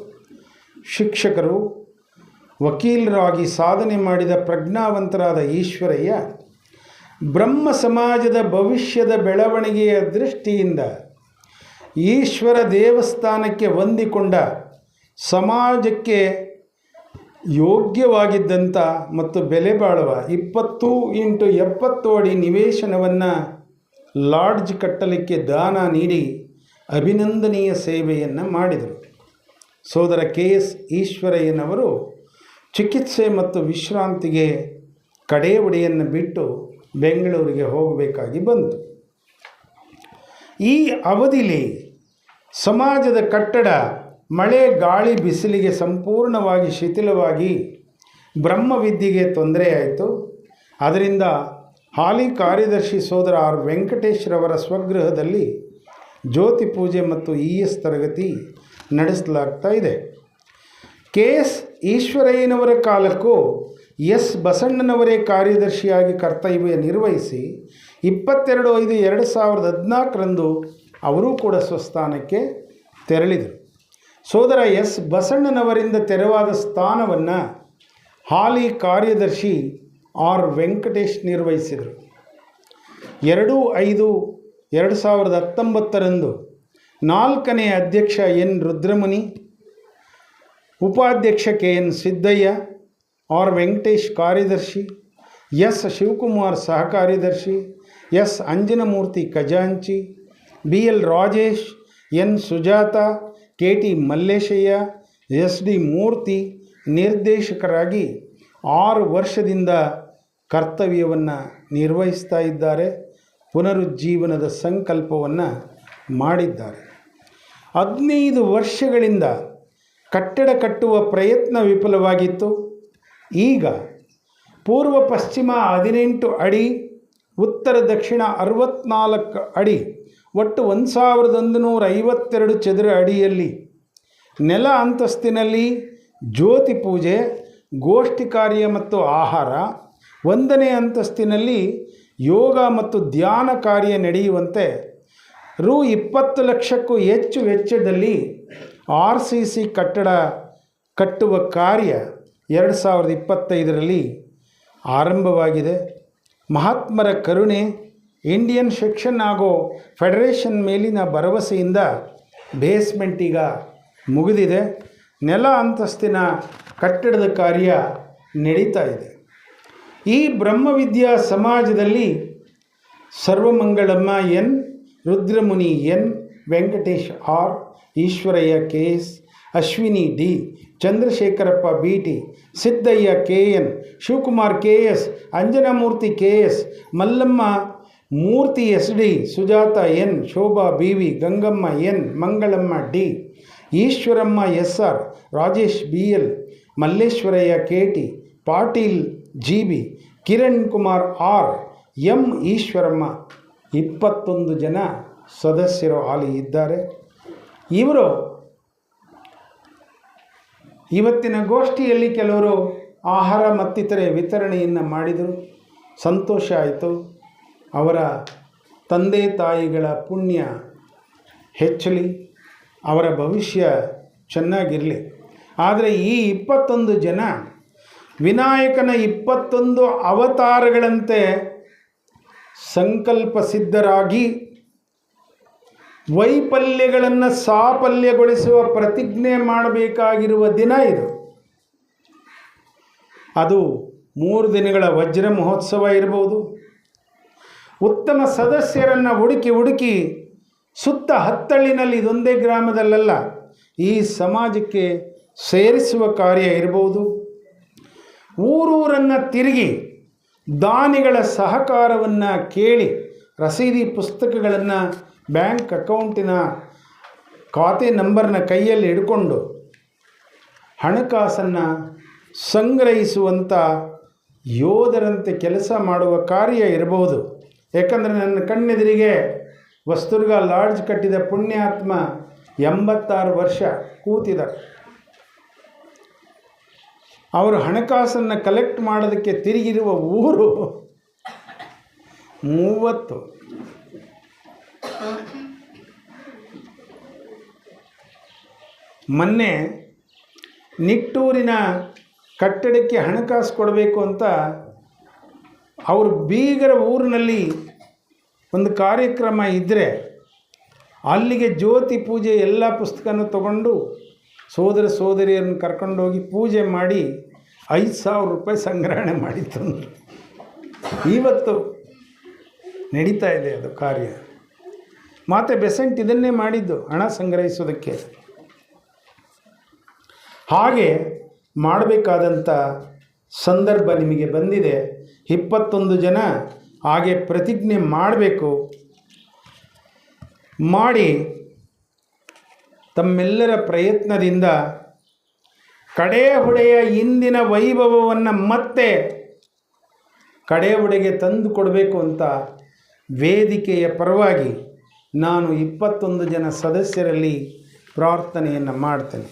ಶಿಕ್ಷಕರು, ವಕೀಲರಾಗಿ ಸಾಧನೆ ಮಾಡಿದ ಪ್ರಜ್ಞಾವಂತರಾದ ಈಶ್ವರಯ್ಯ ಬ್ರಹ್ಮ ಸಮಾಜದ ಭವಿಷ್ಯದ ಬೆಳವಣಿಗೆಯ ದೃಷ್ಟಿಯಿಂದ ಈಶ್ವರ ದೇವಸ್ಥಾನಕ್ಕೆ ಹೊಂದಿಕೊಂಡ ಸಮಾಜಕ್ಕೆ ಯೋಗ್ಯವಾಗಿದ್ದಂಥ ಮತ್ತು ಬೆಲೆ ಬಾಳುವ 20x70 ಅಡಿ ನಿವೇಶನವನ್ನು ಲಾಡ್ಜ್ ಕಟ್ಟಲಿಕ್ಕೆ ದಾನ ನೀಡಿ ಅಭಿನಂದನೀಯ ಸೇವೆಯನ್ನು ಮಾಡಿದರು. ಸೋದರ KS ಈಶ್ವರಯ್ಯನವರು ಚಿಕಿತ್ಸೆ ಮತ್ತು ವಿಶ್ರಾಂತಿಗೆ ಕಡೆಯವಡಿಯನ್ನು ಬಿಟ್ಟು ಬೆಂಗಳೂರಿಗೆ ಹೋಗಬೇಕಾಗಿ ಬಂತು. ಈ ಅವಧಿಲಿ ಸಮಾಜದ ಕಟ್ಟಡ ಮಳೆ ಗಾಳಿ ಬಿಸಿಲಿಗೆ ಸಂಪೂರ್ಣವಾಗಿ ಶಿಥಿಲವಾಗಿ ಬ್ರಹ್ಮವಿದ್ಯೆಗೆ ತೊಂದರೆಯಾಯಿತು. ಅದರಿಂದ ಹಾಲಿ ಕಾರ್ಯದರ್ಶಿ ಸೋದರ ಆರ್ ವೆಂಕಟೇಶ್ರವರ ಸ್ವಗೃಹದಲ್ಲಿ ಜ್ಯೋತಿ ಪೂಜೆ ಮತ್ತು ES ತರಗತಿ ನಡೆಸಲಾಗ್ತಾ ಇದೆ. KS ಈಶ್ವರಯ್ಯನವರ ಕಾಲಕ್ಕೂ ಎಸ್ ಬಸಣ್ಣನವರೇ ಕಾರ್ಯದರ್ಶಿಯಾಗಿ ಕರ್ತವ್ಯ ನಿರ್ವಹಿಸಿ 22/5/2014ರಂದು ಅವರೂ ಕೂಡ ಸ್ವಸ್ಥಾನಕ್ಕೆ ತೆರಳಿದರು. ಸೋದರ ಎಸ್ ಬಸಣ್ಣನವರಿಂದ ತೆರವಾದ ಸ್ಥಾನವನ್ನು ಹಾಲಿ ಕಾರ್ಯದರ್ಶಿ ಆರ್ ವೆಂಕಟೇಶ್ ನಿರ್ವಹಿಸಿದರು. 2/5/2019ರಂದು 4ನೇ ಅಧ್ಯಕ್ಷ N ರುದ್ರಮುನಿ, ಉಪಾಧ್ಯಕ್ಷ KN ಸಿದ್ದಯ್ಯ, ಆರ್ ವೆಂಕಟೇಶ್ ಕಾರ್ಯದರ್ಶಿ, ಎಸ್ ಶಿವಕುಮಾರ್ ಸಹ ಕಾರ್ಯದರ್ಶಿ, ಎಸ್ ಅಂಜನಮೂರ್ತಿ ಖಜಾಂಚಿ, BL Rajesh, N Sujata, KT Malleshaiah, SD ಮೂರ್ತಿ ನಿರ್ದೇಶಕರಾಗಿ 6 ವರ್ಷದಿಂದ ಕರ್ತವ್ಯವನ್ನು ನಿರ್ವಹಿಸ್ತಾ ಇದ್ದಾರೆ. ಪುನರುಜ್ಜೀವನದ ಸಂಕಲ್ಪವನ್ನು ಮಾಡಿದ್ದಾರೆ. 15 ವರ್ಷಗಳಿಂದ ಕಟ್ಟಡ ಕಟ್ಟುವ ಪ್ರಯತ್ನ ವಿಫಲವಾಗಿತ್ತು. ಈಗ ಪೂರ್ವ ಪಶ್ಚಿಮ 18 ಅಡಿ, ಉತ್ತರ ದಕ್ಷಿಣ 64 ಅಡಿ, ಒಟ್ಟು 1152 ಚದರ ಅಡಿಯಲ್ಲಿ ನೆಲ ಅಂತಸ್ತಿನಲ್ಲಿ ಜ್ಯೋತಿ ಪೂಜೆ, ಗೋಷ್ಠಿ ಕಾರ್ಯ ಮತ್ತು ಆಹಾರ, 1ನೇ ಅಂತಸ್ತಿನಲ್ಲಿ ಯೋಗ ಮತ್ತು ಧ್ಯಾನ ಕಾರ್ಯ ನಡೆಯುವಂತೆ ರು 20 ಲಕ್ಷಕ್ಕೂ ಹೆಚ್ಚು ವೆಚ್ಚದಲ್ಲಿ RCC ಕಟ್ಟಡ ಕಟ್ಟುವ ಕಾರ್ಯ 2025ರಲ್ಲಿ ಆರಂಭವಾಗಿದೆ. ಮಹಾತ್ಮರ ಕರುಣೆ, ಇಂಡಿಯನ್ ಸೆಕ್ಷನ್ ಹಾಗೂ ಫೆಡರೇಷನ್ ಮೇಲಿನ ಭರವಸೆಯಿಂದ ಬೇಸ್ಮೆಂಟ್ ಈಗ ಮುಗಿದಿದೆ. ನೆಲ ಅಂತಸ್ತಿನ ಕಟ್ಟಡದ ಕಾರ್ಯ ನಡೀತಾ ಇದೆ. ಈ ಬ್ರಹ್ಮವಿದ್ಯಾ ಸಮಾಜದಲ್ಲಿ Sarvamangalamma N, Rudramuni N, Venkatesh R, Eshwarayya KS, Ashwini D, Chandrashekarappa BT, Siddaiah KN, Shivakumar KS, Anjanamurthy KS, Mallamma Murthy SD, Sujatha N, Shobha BV, Gangamma N, Mangalamma D, Eshwaramma SR, Rajesh BL, Malleshwarayya KT, Patil GB, Kiran Kumar R, M Eshwaramma 21 ಜನ ಸದಸ್ಯರು ಹಾಲಿ ಇದ್ದಾರೆ. ಇವರು ಇವತ್ತಿನ ಗೋಷ್ಠಿಯಲ್ಲಿ ಕೆಲವರು ಆಹಾರ ಮತ್ತಿತರೆ ವಿತರಣೆಯನ್ನು ಮಾಡಿದರು. ಸಂತೋಷ ಆಯಿತು. ಅವರ ತಂದೆ ತಾಯಿಗಳ ಪುಣ್ಯ ಹೆಚ್ಚಲಿ, ಅವರ ಭವಿಷ್ಯ ಚೆನ್ನಾಗಿರಲಿ. ಆದರೆ ಈ 21 ಜನ ವಿನಾಯಕನ 21 ಅವತಾರಗಳಂತೆ ಸಂಕಲ್ಪ ಸಿದ್ಧರಾಗಿ ವೈಫಲ್ಯಗಳನ್ನು ಸಾಫಲ್ಯಗೊಳಿಸುವ ಪ್ರತಿಜ್ಞೆ ಮಾಡಬೇಕಾಗಿರುವ ದಿನ ಇದು. ಅದು 3 ದಿನಗಳ ವಜ್ರ ಮಹೋತ್ಸವ ಇರಬಹುದು. ಉತ್ತಮ ಸದಸ್ಯರನ್ನು ಹುಡುಕಿ ಸುತ್ತ ಹತ್ತಳ್ಳಿನಲ್ಲಿ ಇದೊಂದೇ ಗ್ರಾಮದಲ್ಲ, ಈ ಸಮಾಜಕ್ಕೆ ಸೇರಿಸುವ ಕಾರ್ಯ ಇರಬಹುದು. ಊರೂರನ್ನು ತಿರುಗಿ ದಾನಿಗಳ ಸಹಕಾರವನ್ನು ಕೇಳಿ ರಸೀದಿ ಪುಸ್ತಕಗಳನ್ನು ಬ್ಯಾಂಕ್ ಅಕೌಂಟಿನ ಖಾತೆ ನಂಬರ್ನ ಕೈಯಲ್ಲಿ ಹಿಡ್ಕೊಂಡು ಹಣಕಾಸನ್ನು ಸಂಗ್ರಹಿಸುವಂಥ ಯೋಧರಂತೆ ಕೆಲಸ ಮಾಡುವ ಕಾರ್ಯ ಇರಬಹುದು. ಯಾಕಂದರೆ ನನ್ನ ಕಣ್ಣೆದುರಿಗೆ ವಸ್ತುರ್ಗ ಲಾಡ್ಜ್ ಕಟ್ಟಿದ ಪುಣ್ಯಾತ್ಮ 86 ವರ್ಷ ಕೂತಿದ್ದಾರೆ. ಅವರು ಹಣಕಾಸನ್ನು ಕಲೆಕ್ಟ್ ಮಾಡೋದಕ್ಕೆ ತಿರುಗಿರುವ ಊರು 30. ಮೊನ್ನೆ ನಿಟ್ಟೂರಿನ ಕಟ್ಟಡಕ್ಕೆ ಹಣಕಾಸು ಕೊಡಬೇಕು ಅಂತ ಅವರು ಬೀಗರ ಊರಿನಲ್ಲಿ ಒಂದು ಕಾರ್ಯಕ್ರಮ ಇದ್ದರೆ ಅಲ್ಲಿಗೆ ಜ್ಯೋತಿ ಪೂಜೆ ಎಲ್ಲ ಪುಸ್ತಕನೂ ತಗೊಂಡು ಸೋದರ ಸೋದರಿಯರನ್ನು ಕರ್ಕೊಂಡೋಗಿ ಪೂಜೆ ಮಾಡಿ 5,000 ರೂಪಾಯಿ ಸಂಗ್ರಹಣೆ ಮಾಡಿ ತಂದರು. ಇವತ್ತು ನಡೀತಾ ಇದೆ ಅದು ಕಾರ್ಯ. ಮಾತೆ ಬೆಸೆಂಟ್ ಇದನ್ನೇ ಮಾಡಿದ್ದು, ಹಣ ಸಂಗ್ರಹಿಸೋದಕ್ಕೆ. ಹಾಗೆ ಮಾಡಬೇಕಾದಂಥ ಸಂದರ್ಭ ನಿಮಗೆ ಬಂದಿದೆ. 21 ಜನ ಹಾಗೆ ಪ್ರತಿಜ್ಞೆ ಮಾಡಬೇಕು. ಮಾಡಿ ತಮ್ಮೆಲ್ಲರ ಪ್ರಯತ್ನದಿಂದ ಕಡೆಹುಡೆಯ ಇಂದಿನ ವೈಭವವನ್ನು ಮತ್ತೆ ಕಡೆಹುಡೆಗೆ ತಂದು ಕೊಡಬೇಕು ಅಂತ ವೇದಿಕೆಯ ಪರವಾಗಿ ನಾನು 21 ಜನ ಸದಸ್ಯರಲ್ಲಿ ಪ್ರಾರ್ಥನೆಯನ್ನು ಮಾಡ್ತೇನೆ.